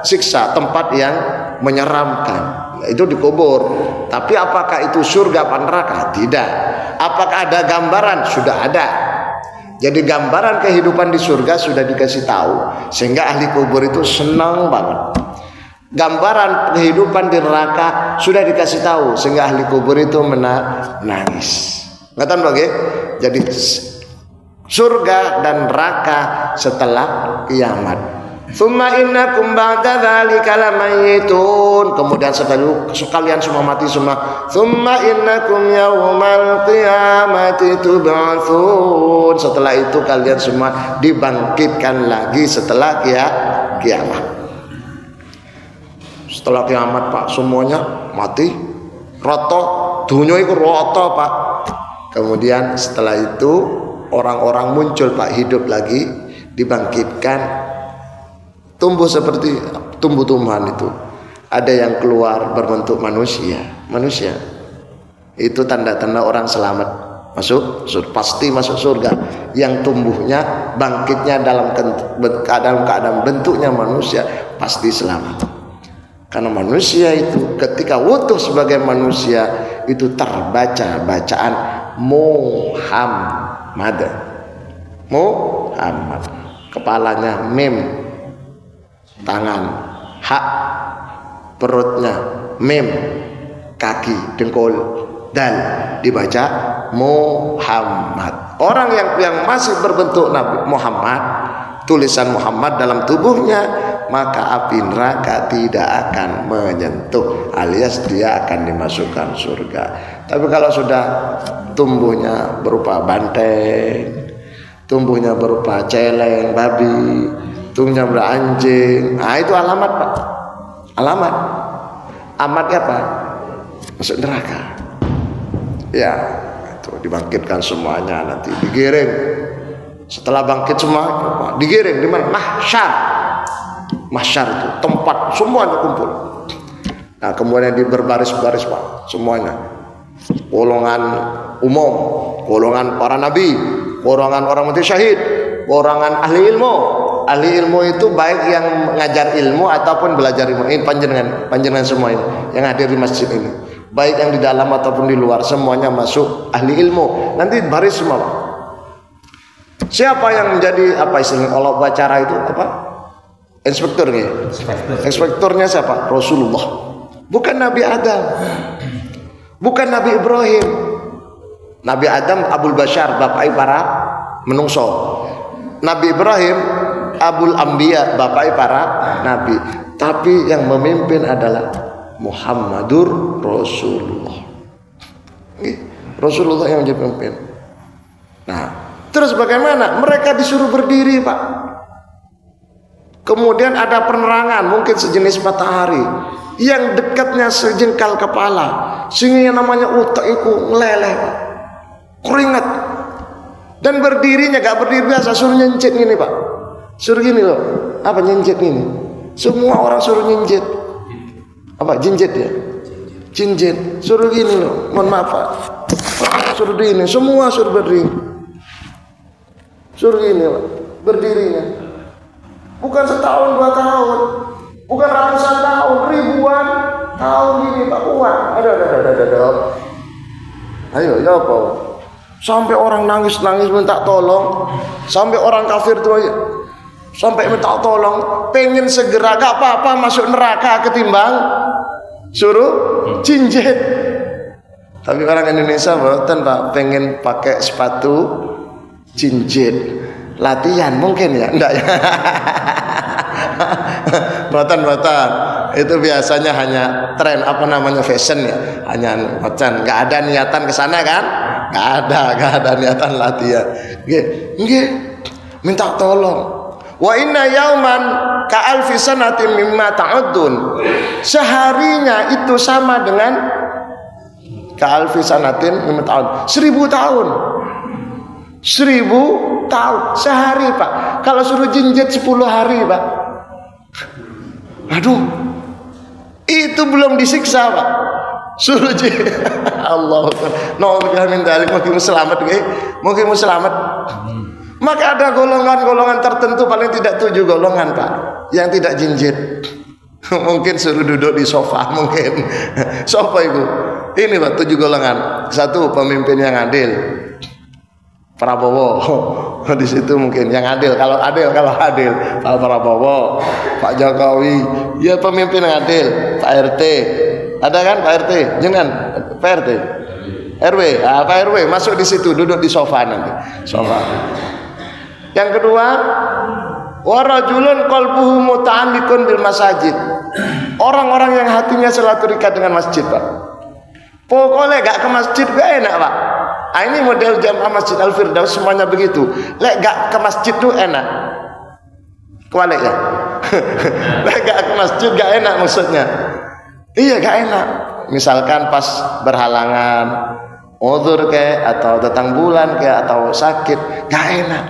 siksa, tempat yang menyeramkan, itu dikubur. Tapi apakah itu surga apa neraka? Tidak. Apakah ada gambaran? Sudah ada. Jadi gambaran kehidupan di surga sudah dikasih tahu, sehingga ahli kubur itu senang banget. Gambaran kehidupan di neraka sudah dikasih tahu, sehingga ahli kubur itu menangis. Ngatan bagi? Jadi surga dan neraka setelah kiamat. Tsumma innakum ba'da dzalika lamayitun, kemudian setelah kalian semua mati semua. Tsumma innakum yaumal qiyamati tub'atsun, setelah itu kalian semua dibangkitkan lagi setelah kiamat. Setelah kiamat Pak, semuanya mati roto, dunia itu roto Pak. Kemudian setelah itu orang-orang muncul Pak, hidup lagi, dibangkitkan, tumbuh seperti tumbuh-tumbuhan itu. Ada yang keluar berbentuk manusia. Itu tanda-tanda orang selamat, pasti masuk surga. Yang tumbuhnya, bangkitnya dalam keadaan bentuknya manusia, pasti selamat. Karena manusia itu ketika utuh sebagai manusia itu terbaca bacaan Muhammad. Kepalanya mim, tangan hak, perutnya mim, kaki dengkul dal, dibaca Muhammad. Orang yang masih berbentuk Nabi Muhammad, tulisan Muhammad dalam tubuhnya, maka api neraka tidak akan menyentuh, alias dia akan dimasukkan surga. Tapi kalau sudah tumbuhnya berupa banteng, tumbuhnya berupa celeng babi, tumbuhnya berupa anjing, itu alamat Pak. Amatnya apa? Masuk neraka. Ya, itu dibangkitkan semuanya, nanti digiring. Setelah bangkit semua digiring di mana? Mahsyar itu tempat semuanya kumpul. Nah, kemudian berbaris-baris Pak, semuanya. Golongan umum, golongan para nabi, golongan orang mati syahid, golongan ahli ilmu. Ahli ilmu itu baik yang mengajar ilmu ataupun belajar ilmu. Ini panjenengan semua ini yang hadir di masjid ini, baik yang di dalam ataupun di luar, semuanya masuk ahli ilmu. Nanti baris semua Pak. Siapa yang menjadi apa istilahnya kalau upacara itu apa? Inspekturnya. Inspekturnya siapa? Rasulullah. Bukan Nabi Adam. Bukan Nabi Ibrahim. Nabi Adam Abul Bashar, bapak para menungso. Nabi Ibrahim Abul Anbiya, bapak para nabi. Tapi yang memimpin adalah Muhammadur Rasulullah. Rasulullah yang menjadi pemimpin. Nah, terus bagaimana? Mereka disuruh berdiri, Pak. Kemudian ada penerangan, mungkin sejenis matahari yang dekatnya sejengkal kepala, sehingga yang namanya utak itu meleleh, Pak. Keringat. Dan berdirinya gak berdiri biasa, suruh nyencet gini, Pak. Suruh gini loh. Apa nyencet gini? Semua orang suruh nyencet. Apa jinjet ya? Jinjet. Suruh gini loh. Mohon maaf, Pak. Suruh gini, semua suruh berdiri. Suruh gini, Pak. Berdirinya. Bukan setahun, 2 tahun, bukan ratusan tahun, ribuan tahun gini, Pak. Kuat. Ada. Ayo, ya apa? Sampai orang nangis minta tolong, sampai orang kafir tuh aja, sampai minta tolong, pengen segera gak apa-apa masuk neraka ketimbang suruh jinjet. Tapi orang Indonesia boten, Pak, pengen pakai sepatu jinjet. Latihan mungkin ya, enggak ya? Botan. Itu biasanya hanya tren, apa namanya, fashion ya. Hanya botan, enggak ada niatan ke sana kan? Enggak ada niatan latihan. Nggih. Minta tolong. Wa inna yauman ka alfi sanatin mimma ta'uddun. Seharinya itu sama dengan ka alfi sanatin mimma ta'uddun. 1000 tahun. 1000 tahun sehari, Pak. Kalau suruh jinjet 10 hari, Pak. Aduh, itu belum disiksa, Pak. Suruh jinjet. Allah, nauzubillah min dzalik. Mungkin selamat, mungkin selamat. Maka ada golongan-golongan tertentu, paling tidak 7 golongan, Pak, yang tidak jinjet. Mungkin suruh duduk di sofa, mungkin. Sofa itu. Ini, Pak, 7 golongan. 1, pemimpin yang adil. Prabowo di situ mungkin yang adil, kalau adil Pak Prabowo, Pak Jokowi, ya pemimpin yang adil. Pak RT ada kan, Pak RT, jangan Pak RT, RW, Pak RW masuk di situ, duduk di sofa nanti, sofa. Yang kedua, warajulun qalbuhu muta'alliqun bil masajid, orang-orang yang hatinya selalu terikat dengan masjid, Pak. Pokoknya gak ke masjid gak enak, Pak. Ini model jamaah Masjid Al-Firdaus semuanya begitu. Lek gak ke masjid tuh enak. Kebalik ya. Lek gak ke masjid gak enak maksudnya. Iya, gak enak. Misalkan pas berhalangan, uzur kayak, atau datang bulan kayak, atau sakit, gak enak.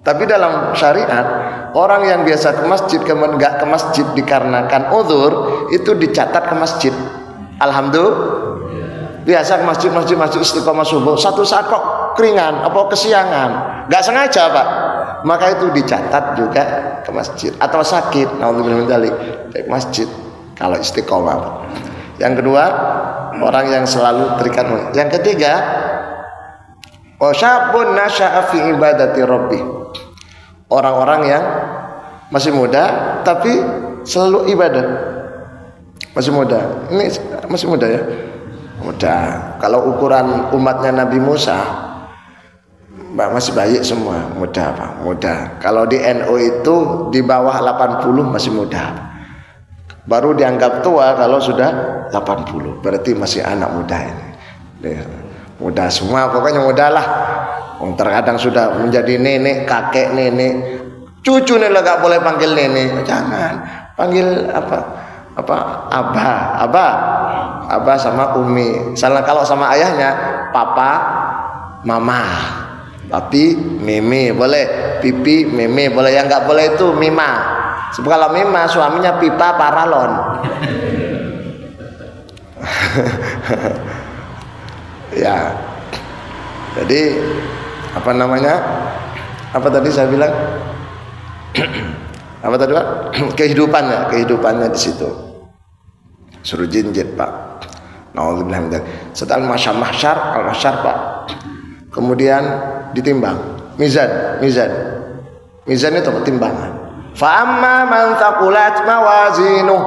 Tapi dalam syariat, orang yang biasa ke masjid kemudian gak ke masjid dikarenakan uzur, itu dicatat ke masjid. Alhamdulillah. Biasa ke masjid istiqomah subuh, satu saat kok keringan, apa kesiangan, nggak sengaja, Pak, maka itu dicatat juga ke masjid. Atau sakit, naudzubillah min dzalik, ke masjid kalau istiqomah, Pak. Yang kedua, orang yang selalu terikat. Yang ketiga, wasyabun nasya'a fi ibadati rabbih, orang-orang yang masih muda tapi selalu ibadah. Masih muda, ini masih muda ya. Muda. Kalau ukuran umatnya Nabi Musa, masih bayi semua, muda, Pak, muda. Kalau di NU itu di bawah 80 masih muda. Baru dianggap tua kalau sudah 80, berarti masih anak muda ini. Muda semua, pokoknya muda lah. Terkadang sudah menjadi nenek, kakek, nenek, cucu nih lah, gak boleh panggil nenek, jangan panggil abah sama umi. Salah kalau sama ayahnya papa, mama, papi, meme boleh, pipi, meme boleh. Yang nggak boleh itu mima. Sebab kalau mima suaminya pipa paralon. Ya, jadi apa namanya? Apa tadi saya bilang? Apa tadi, Pak? Kehidupannya di situ. Suruh jinjit, Pak. Nauzubillah min dzalik. Setelah mahsyar, Pak. Kemudian ditimbang. Mizan itu timbangan. Fa amma man thaqulat mawazinuh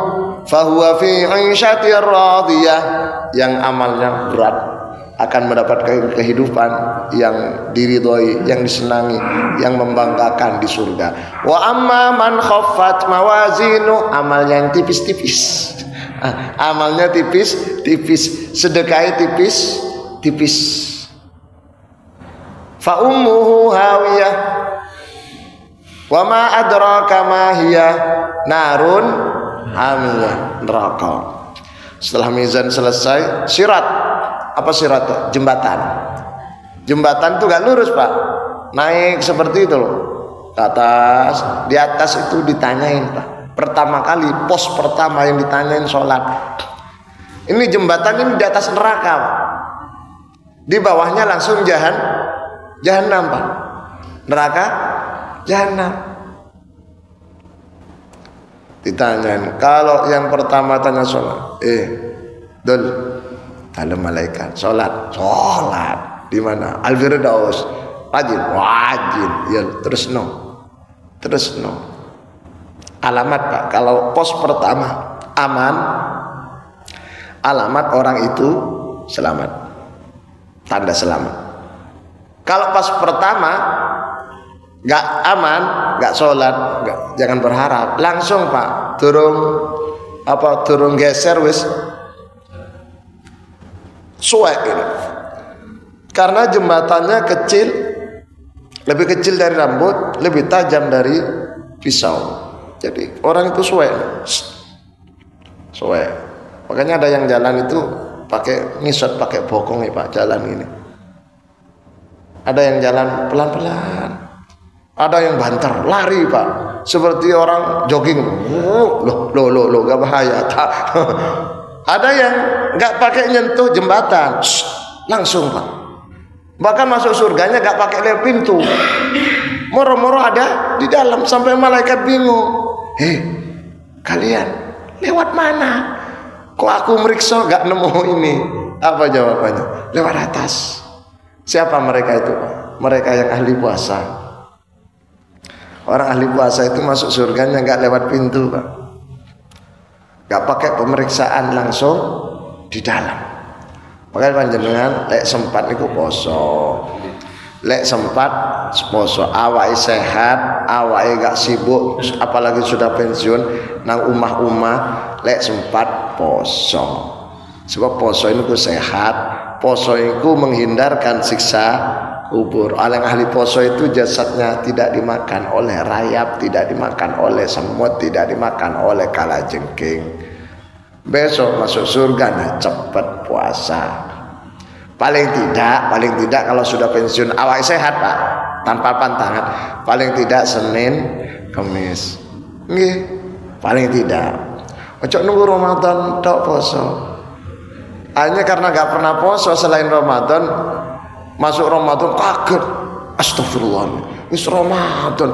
fa huwa fi 'ishatir radiyah. Yang amalnya berat akan mendapatkan kehidupan yang diridhoi, yang disenangi, yang membanggakan di surga. Wa amma man khaffat mawazinu, amalnya yang tipis-tipis, Amalnya tipis, sedekahnya tipis. Fa ummuhu hawiyah wa ma adraka ma hiya narun hamiyah, neraka. Setelah mizan selesai, sirat. Apa sirat? Jembatan itu gak lurus, Pak. Naik seperti itu loh. Ke atas, di atas itu ditanyain, Pak. Pertama kali, pos pertama yang ditanyain sholat. Ini jembatan ini di atas neraka, Pak. Di bawahnya langsung jahanam, Pak. Neraka, jahanam. Ditanyain. Kalau yang pertama tanya sholat, Dul, ada malaikat. Sholat. Di mana? Al-Firdaus. Wajib. Ya, terus no. Alamat, Pak. Kalau pos pertama aman, alamat orang itu selamat. Tanda selamat. Kalau pas pertama gak aman, gak sholat, jangan berharap. Langsung, Pak, turun geser wis suek ini. Karena jembatannya kecil, lebih kecil dari rambut, lebih tajam dari pisau. Jadi orang itu suek. Makanya ada yang jalan itu pakai ngisot, pakai bokong ya, Pak, jalan ini. Ada yang jalan pelan-pelan. Ada yang banter, lari, Pak. Seperti orang jogging. Loh, gak bahaya. Ada yang gak pakai nyentuh jembatan. Langsung, Pak. Bahkan masuk surganya gak pakai lewat pintu. Moro-moro ada di dalam, sampai malaikat bingung. Kalian lewat mana? Kok aku meriksa gak nemu ini? Apa jawabannya? Lewat atas. Siapa mereka itu, Pak? Mereka yang ahli puasa. Orang ahli puasa itu masuk surganya gak lewat pintu, Pak. Gak pakai pemeriksaan, langsung di dalam. Makanya panjenengan lek sempat niku poso. Lek sempat poso, awake sehat, awake gak sibuk, apalagi sudah pensiun nang umah-umah, lek sempat poso. Sebab poso ini ku sehat, poso itu menghindarkan siksa kubur. Orang ahli poso itu jasadnya tidak dimakan oleh rayap, tidak dimakan oleh semut, tidak dimakan oleh kalajengking. Besok masuk surga, nah cepat puasa. Paling tidak kalau sudah pensiun awak sehat, Pak, tanpa pantangan, paling tidak Senin, Kamis. Nggih, paling tidak. Ojo nunggu Ramadan tok poso. Hanya karena gak pernah poso selain Ramadan, masuk Ramadan kaget. Astagfirullah. Wis Ramadan.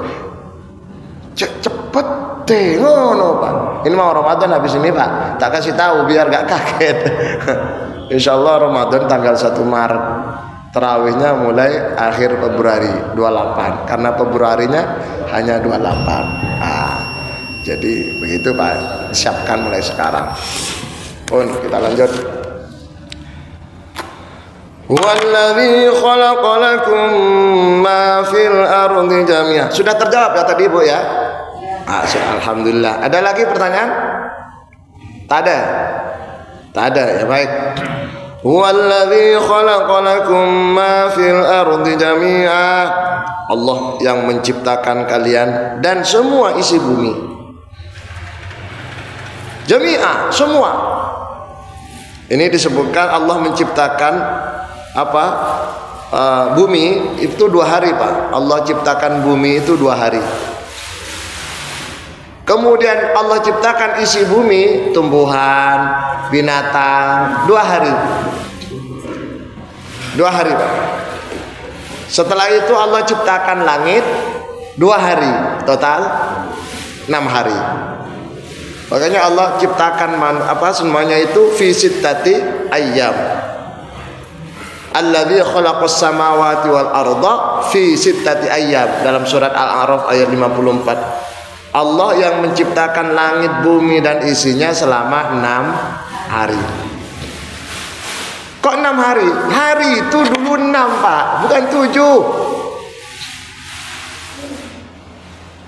Cepet deh ngono, Pak. Ini mau Ramadan habis ini, Pak. Tak kasih tahu biar gak kaget. Insyaallah Ramadan tanggal 1 Maret. Tarawihnya mulai akhir Februari 28. Karena Februarinya hanya 28. Jadi begitu, Pak. Siapkan mulai sekarang. Kita lanjut. Wallazi khalaqa lakum ma fil ardi jami'an. Sudah terjawab ya tadi, Bu, ya? Alhamdulillah. Ada lagi pertanyaan? Tak ada, ya baik. Wallazi khalaqa lakum ma fil ardi jami'a. Allah yang menciptakan kalian dan semua isi bumi. Jami'a, semua. Ini disebutkan Allah menciptakan bumi itu 2 hari, Pak. Allah ciptakan bumi itu 2 hari. Kemudian Allah ciptakan isi bumi, tumbuhan, binatang 2 hari. 2 hari, Pak. Setelah itu Allah ciptakan langit 2 hari. Total 6 hari. Makanya Allah ciptakan semuanya itu fi sittati ayyam. Alladzi khalaqas samawati wal arda fi sittati ayyam. Dalam surat Al-A'raf ayat 54. Allah yang menciptakan langit, bumi dan isinya selama 6 hari. Kok 6 hari? Hari itu dulu 6, Pak, bukan 7.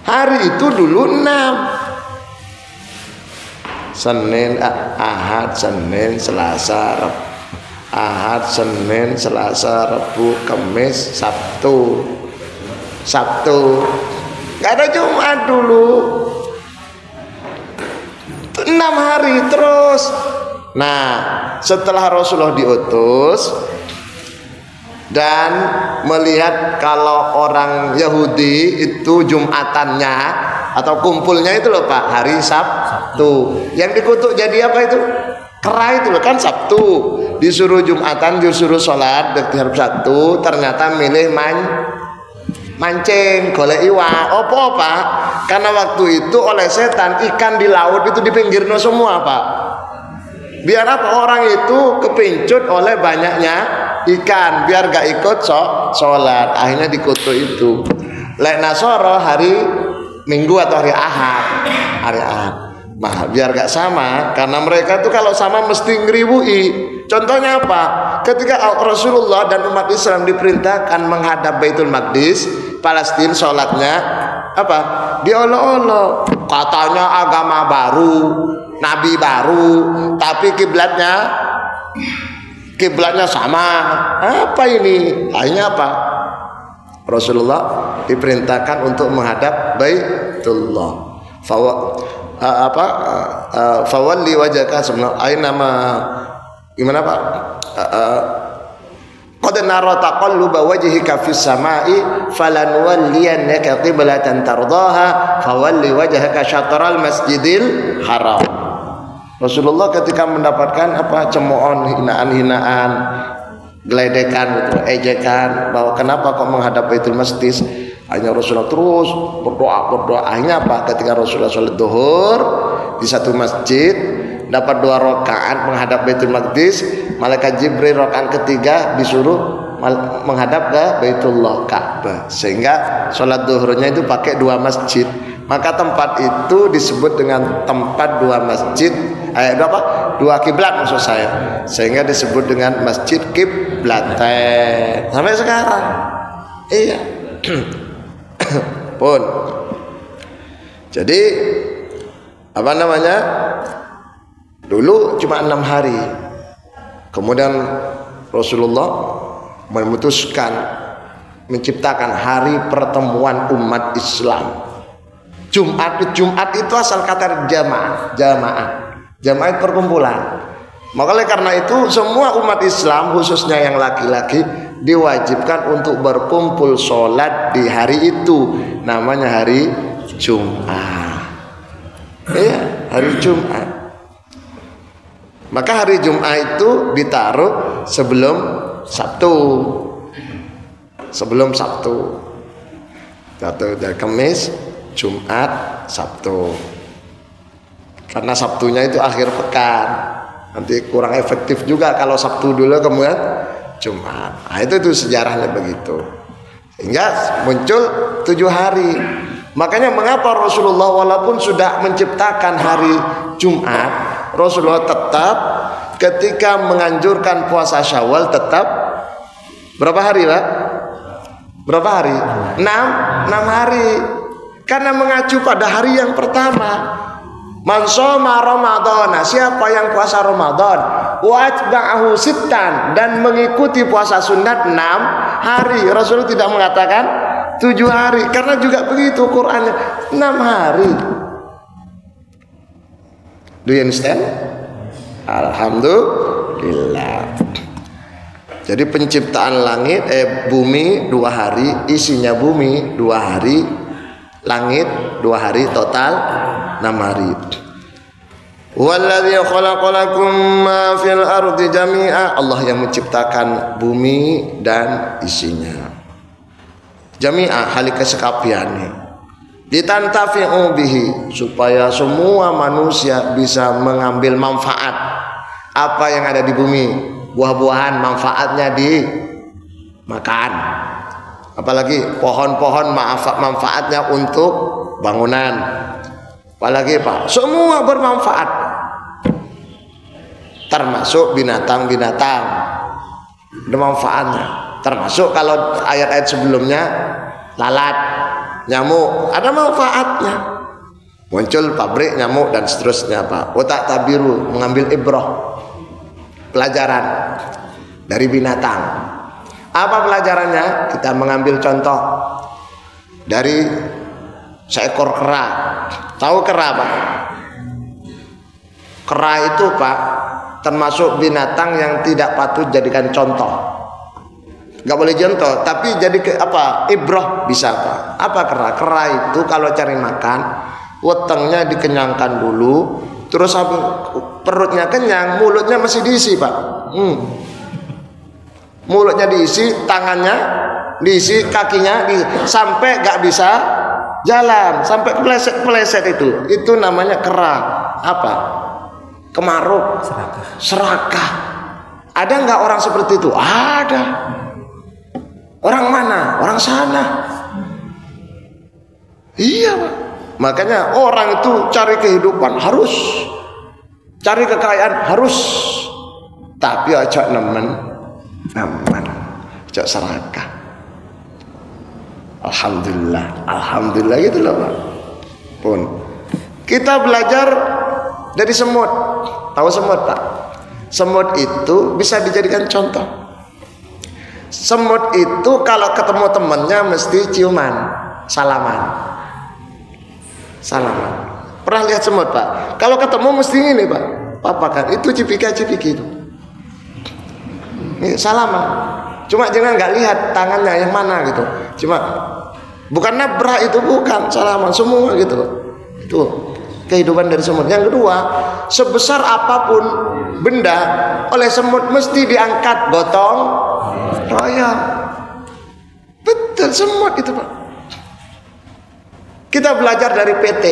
Hari itu dulu 6. Senin, Ahad, Senin, Selasa, Rabu. Ahad, Senin, Selasa, Rabu, Kamis, Sabtu. Gak ada Jumat dulu. 6 hari terus. Nah, setelah Rasulullah diutus dan melihat kalau orang Yahudi itu Jumatannya atau kumpulnya itu loh Pak, hari Sabtu. Yang dikutuk jadi apa itu? Kera itu loh kan Sabtu. Disuruh Jumatan, disuruh sholat di hari Sabtu, ternyata milih mancing, golek iwak. Apa Pak? Karena waktu itu oleh setan ikan di laut itu dipinggirno semua Pak. Biar apa? Orang itu kepincut oleh banyaknya ikan, biar gak ikut sholat. Akhirnya dikutuk itu. Lek Nasoro hari Minggu atau hari Ahad. Nah, biar gak sama, karena mereka tuh kalau sama mesti ngeriwui. Contohnya apa? Ketika Rasulullah dan umat Islam diperintahkan menghadap Baitul Maqdis, Palestina, sholatnya apa? Diolok-olok. Katanya agama baru, nabi baru, tapi kiblatnya sama. Apa ini? Akhirnya apa? Rasulullah diperintahkan untuk menghadap Baitullah. Fawalli wajhaka nama gimana Pak? Qad nara taqalluba wajhika fis samai falanwalliyannaka qiblatan tardaha fawalli wajhaka syatral masjidil haram. Rasulullah ketika mendapatkan cemoohan, hinaan-hinaan, geledekan gitu, ejekan bahwa kenapa kok menghadap Baitul Maqdis, hanya Rasulullah terus berdoa. Akhirnya apa? Ketika Rasulullah sholat duhur di satu masjid dapat 2 rakaat menghadap Baitul Maqdis, malaikat Jibril rakaat ketiga disuruh menghadap ke Baitullah Ka'bah, sehingga sholat duhurnya itu pakai 2 masjid. Maka tempat itu disebut dengan tempat 2 masjid, 2 kiblat maksud saya, sehingga disebut dengan Masjid Kiblatain sampai sekarang. Iya. Pun. Jadi dulu cuma 6 hari. Kemudian Rasulullah memutuskan menciptakan hari pertemuan umat Islam. Jumat itu asal kata jamaah perkumpulan. Makanya karena itu semua umat Islam khususnya yang laki-laki diwajibkan untuk berkumpul sholat di hari itu, namanya hari Jumat. Iya, hari Jumat. Maka hari Jumat itu ditaruh sebelum Sabtu. Dari Kamis, Jumat, Sabtu. Karena Sabtunya itu akhir pekan. Nanti kurang efektif juga kalau Sabtu dulu kemudian Jumat. Nah, itu sejarahnya begitu. Sehingga muncul 7 hari. Makanya mengapa Rasulullah walaupun sudah menciptakan hari Jumat, Rasulullah tetap ketika menganjurkan puasa Syawal tetap berapa hari Pak? Berapa hari? 6 hari. Karena mengacu pada hari yang pertama. Man shoma Ramadhana, siapa yang puasa Ramadan wa atba'ahu sittan, dan mengikuti puasa sunat 6 hari. Rasulullah tidak mengatakan 7 hari, karena juga begitu Qur'annya 6 hari. Do you understand? Alhamdulillah. Jadi penciptaan langit bumi 2 hari, isinya bumi 2 hari, langit 2 hari, total 6 hari. Walladzi khalaqalakum ma fil ardi jami'a, Allah yang menciptakan bumi dan isinya. Jami'a halika sekabiane. Ditantafi'u bihi, supaya semua manusia bisa mengambil manfaat apa yang ada di bumi. Buah-buahan manfaatnya dimakan. Apalagi pohon-pohon manfaatnya untuk bangunan. Apalagi Pak, semua bermanfaat. Termasuk binatang-binatang. Ada manfaatnya. Termasuk kalau ayat-ayat sebelumnya lalat, nyamuk, ada manfaatnya. muncul pabrik nyamuk dan seterusnya Pak. Watak tabiru, mengambil ibrah, pelajaran dari binatang. Apa pelajarannya? Kita mengambil contoh dari seekor kera. Tahu kera Pak? Kera itu Pak termasuk binatang yang tidak patut jadikan contoh. Gak boleh contoh, tapi jadi ibrah bisa Pak. Apa kera? Kera itu kalau cari makan, wetengnya dikenyangkan dulu, terus perutnya kenyang, mulutnya masih diisi Pak. Mulutnya diisi, tangannya diisi, kakinya sampai gak bisa jalan, sampai kepleset itu namanya kera. Apa? Kemaruk, serakah. Ada nggak orang seperti itu? Ada. Orang mana? Orang sana. Iya Pak. Makanya orang itu cari kehidupan harus, cari kekayaan harus, tapi ojo nemen, ojo serakah. Alhamdulillah gitu loh Pak. Pun kita belajar dari semut. Tahu semut Pak? Semut itu bisa dijadikan contoh. Semut itu kalau ketemu temannya mesti ciuman, salaman. Pernah lihat semut Pak? Kalau ketemu mesti ini Pak, papakan. Itu cipika-cipiki itu. Ini salaman. Cuma jangan nggak lihat tangannya yang mana gitu. Cuma bukan nabrak itu, bukan salaman semua gitu. Itu kehidupan dari semut. Yang kedua, sebesar apapun benda oleh semut mesti diangkat gotong royong. Betul semut itu Pak. Kita belajar dari PT.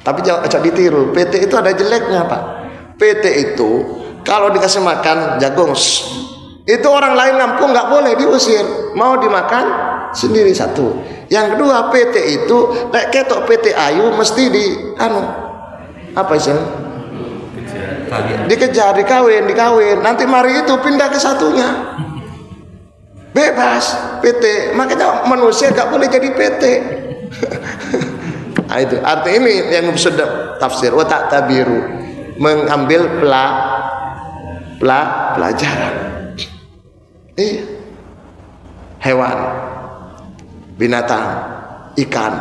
Tapi jangan ditiru. PT itu ada jeleknya Pak. PT itu kalau dikasih makan jagung, itu orang lain ngampung nggak boleh diusir, mau dimakan sendiri satu. Yang kedua, PT itu kayak ketok PT Ayu mesti dikejar, dikawin. Nanti mari itu pindah ke satunya. Bebas PT. Makanya manusia gak boleh jadi PT. Nah, itu arti ini yang sudah tafsir watak tabiru, mengambil pelajaran. Hewan, binatang, ikan,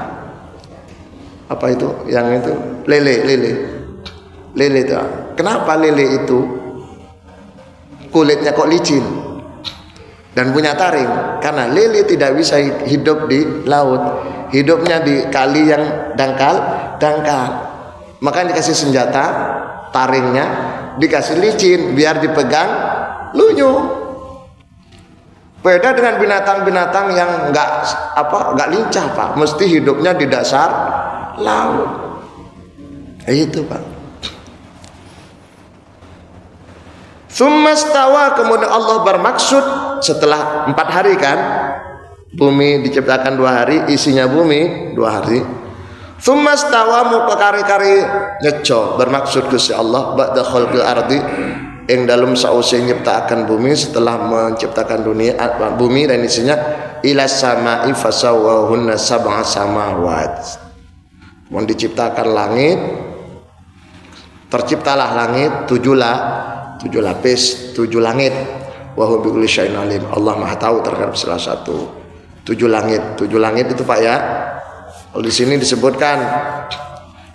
apa itu? Yang itu lele itu. Kenapa lele itu kulitnya kok licin dan punya taring? Karena lele tidak bisa hidup di laut, hidupnya di kali yang dangkal. Makanya dikasih senjata, taringnya dikasih licin biar dipegang lunyuh. Beda dengan binatang-binatang yang nggak lincah Pak, mesti hidupnya di dasar laut. Itu Pak. Summastawa, kemudian Allah bermaksud setelah 4 hari kan, bumi diciptakan 2 hari, isinya bumi 2 hari. Summastawa mau kari-kari nyeco, bermaksud Gusti Allah ba'da khalqil ardi, yang dalam sausi menciptakan bumi, setelah menciptakan dunia bumi dan isinya, ila sama'i fasawwahunna sab'a samawat. Kemudian diciptakan langit, terciptalah langit 7 lapis, 7 langit. Wa huwa bikulli syai'in alim. Allah Maha tahu terhadap salah satu. 7 langit itu Pak ya. Kalau di sini disebutkan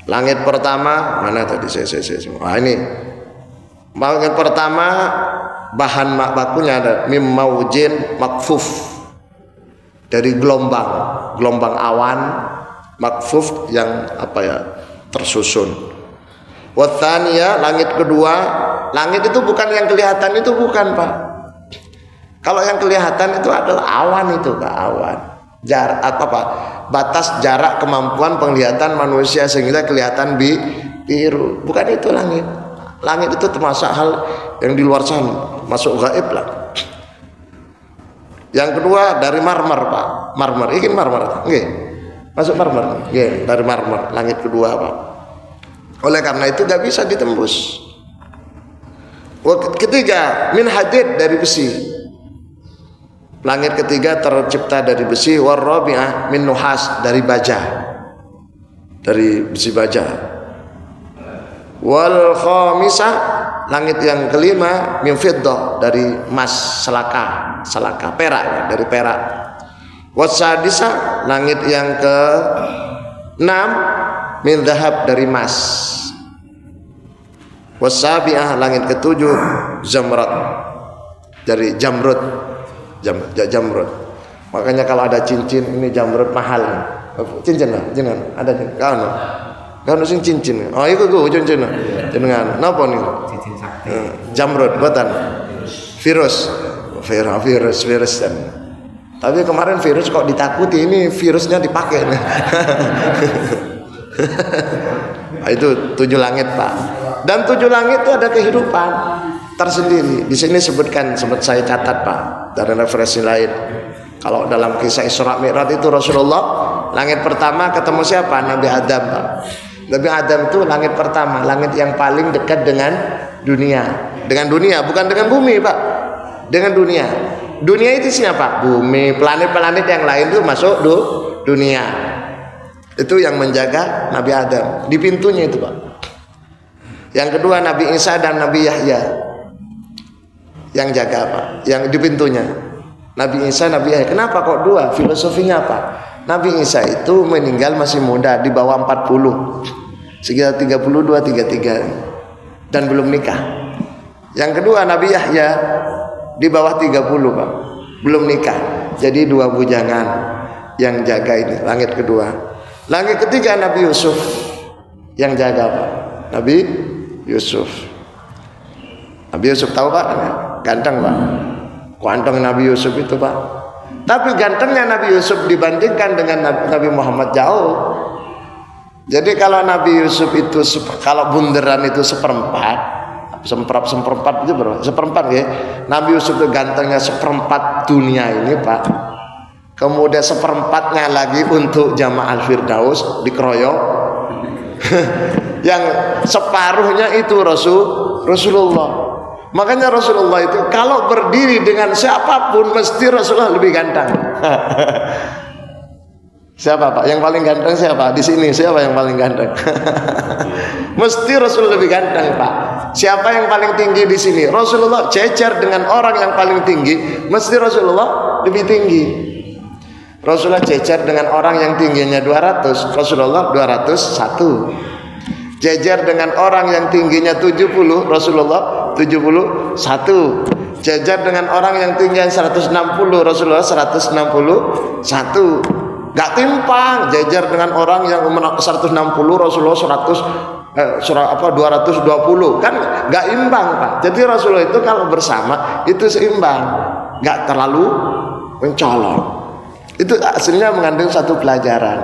langit pertama mana tadi saya semua. Ini langit pertama bahan bakunya ada mim maujin makfuf, dari gelombang awan, makfuf yang tersusun. Wathaniya, langit kedua, langit itu bukan yang kelihatan, itu bukan Pak. Kalau yang kelihatan itu adalah awan, itu Pak, awan. Batas jarak kemampuan penglihatan manusia sehingga kelihatan biru. Bukan itu langit. Langit itu termasuk hal yang di luar sana, masuk gaib lah. Yang kedua dari marmer Pak, marmer, ini marmer, nggih, masuk marmer, nggih, dari marmer, langit kedua Pak. Oleh karena itu gak bisa ditembus. Ketiga min hadid, dari besi. Langit ketiga tercipta dari besi. Warrabi'ah min nuhas, dari baja. dari besi baja. Wal khamisah, langit yang kelima min fiddah, dari emas selaka perak, dari perak. Wasadisa, langit yang ke-6 min dhahab, dari emas. Wasabi'ah, langit ke-7 zamrud, dari jamrud. Jamrud. Makanya kalau ada cincin ini jamrud mahal. Cincin lah, jangan ada kan sing cincin. Oh iku cincin. Jenengan napa niku? Cincin sakti. Jamrud buatan. Virus dan. Tapi kemarin virus kok ditakuti, ini virusnya dipakai. Nah, itu 7 langit, Pak. Dan 7 langit itu ada kehidupan tersendiri. Di sini sempat saya catat, Pak, dari referensi lain. Kalau dalam kisah Isra Mi'raj itu Rasulullah langit pertama ketemu siapa? Nabi Adam, Pak. Nabi Adam itu langit pertama, langit yang paling dekat dengan dunia. Dengan dunia, bukan dengan bumi, Pak. Dengan dunia. Dunia itu siapa? Bumi, planet-planet yang lain itu masuk dunia. Itu yang menjaga Nabi Adam. Di pintunya itu, Pak. Yang kedua Nabi Isa dan Nabi Yahya. Yang jaga, Pak. Yang di pintunya. Nabi Isa, Nabi Yahya. Kenapa kok 2? Filosofinya apa? Nabi Isa itu meninggal masih muda, di bawah 40. Sekitar 32, 33. Dan belum nikah. Yang kedua Nabi Yahya di bawah 30, Pak. Belum nikah. Jadi 2 bujangan yang jaga ini, langit kedua. Langit ketiga Nabi Yusuf yang jaga, Pak. Nabi Yusuf. Nabi Yusuf tahu, Pak? Ganteng, Pak. Ganteng Nabi Yusuf itu, Pak. Tapi gantengnya Nabi Yusuf dibandingkan dengan Nabi Muhammad jauh. Jadi kalau Nabi Yusuf itu, kalau bunderan itu seperempat itu berapa? Seperempat ya. Nabi Yusuf itu gantengnya seperempat dunia ini, Pak. Kemudian seperempatnya lagi untuk Jamaah Al-Firdaus dikeroyok. Yang separuhnya itu Rasulullah. Makanya Rasulullah itu kalau berdiri dengan siapapun mesti Rasulullah lebih ganteng. Siapa, Pak? Yang paling ganteng siapa? Di sini siapa yang paling ganteng? Mesti Rasulullah lebih ganteng, Pak. Siapa yang paling tinggi di sini? Rasulullah cecer dengan orang yang paling tinggi, mesti Rasulullah lebih tinggi. Rasulullah cecer dengan orang yang tingginya 200, Rasulullah 201. Cecer dengan orang yang tingginya 70, Rasulullah 71. Cecer dengan orang yang tingginya 160, Rasulullah 161. Gak timpang. Jejer dengan orang yang 160, Rasulullah 220. Kan gak imbang, Pak. Jadi Rasulullah itu kalau bersama itu seimbang, gak terlalu mencolok. Itu aslinya mengandung satu pelajaran,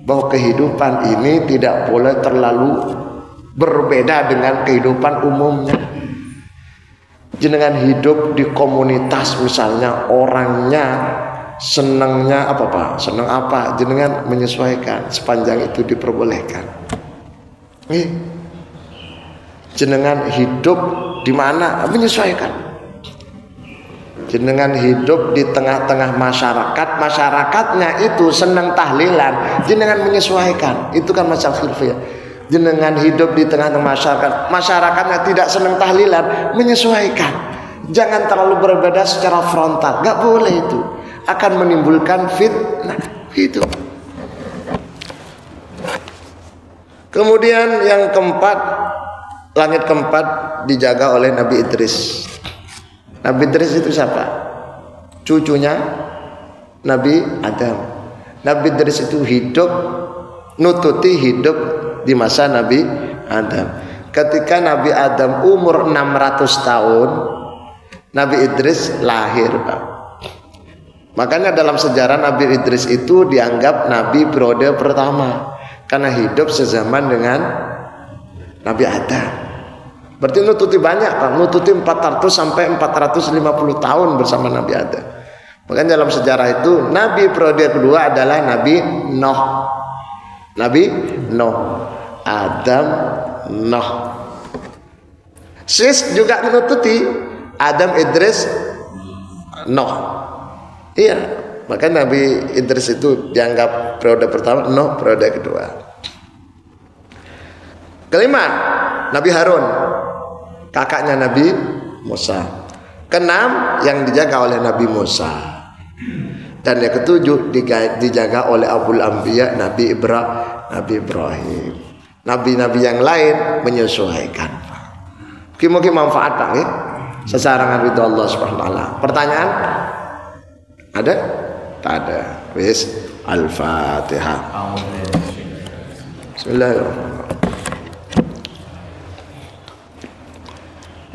bahwa kehidupan ini tidak boleh terlalu berbeda dengan kehidupan umumnya. Jenengan hidup di komunitas misalnya, orangnya senangnya apa, Pak? Senang apa? Jenengan menyesuaikan sepanjang itu diperbolehkan. Jenengan hidup di mana? Menyesuaikan. Jenengan hidup di tengah-tengah masyarakat, masyarakatnya itu senang tahlilan, jenengan menyesuaikan. Itu kan masalah khilafiyah. Jenengan hidup di tengah-tengah masyarakat, masyarakatnya tidak senang tahlilan, menyesuaikan. Jangan terlalu berbeda secara frontal, gak boleh itu. Akan menimbulkan fitnah. Itu. Kemudian yang keempat, langit keempat dijaga oleh Nabi Idris. Nabi Idris itu siapa? Cucunya Nabi Adam. Nabi Idris itu hidup, nututi hidup di masa Nabi Adam. Ketika Nabi Adam umur 600 tahun, Nabi Idris lahir, Pak. Makanya dalam sejarah Nabi Idris itu dianggap Nabi periode pertama, karena hidup sezaman dengan Nabi Adam. Berarti nututi banyak, Pak. Nututi 400 sampai 450 tahun bersama Nabi Adam. Makanya dalam sejarah itu Nabi periode kedua adalah Nabi Nuh. Nabi Nuh, Adam, Nuh. Sis juga menututi Adam, Idris, Nuh. Iya, makanya Nabi Idris itu dianggap periode pertama, Nuh periode kedua. Kelima, Nabi Harun, kakaknya Nabi Musa. Keenam, yang dijaga oleh Nabi Musa. Dan yang ketujuh, dijaga oleh Abul Anbiya, Nabi Ibrahim. Nabi-nabi yang lain menyesuaikan. Mungkin manfaat Pak ya? Sesarangan ridho Allah Subhanahu wa taala. Pertanyaan? Ada? Tak ada. Wis, Al-Fatihah. Bismillahirrahmanirrahim.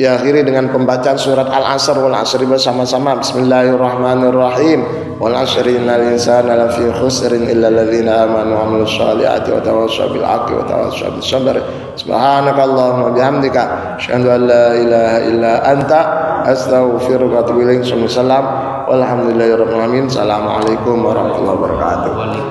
Diakhiri dengan pembacaan surat Al-Asr wal 'asri bersama-sama. Bismillahirrahmanirrahim. Wal 'asri innal insana lafi khusrin illa alladziina aamanu wa 'amilus shaalihati wa tawassaw bil haqqi wa tawassaw bis sabr. Subhanakallahumma bihamdika asyhadu an la ilaha illa anta astaghfiruka wa atubu ilaik. Walhamdulillahirabbil alamin. Assalamualaikum warahmatullahi wabarakatuh.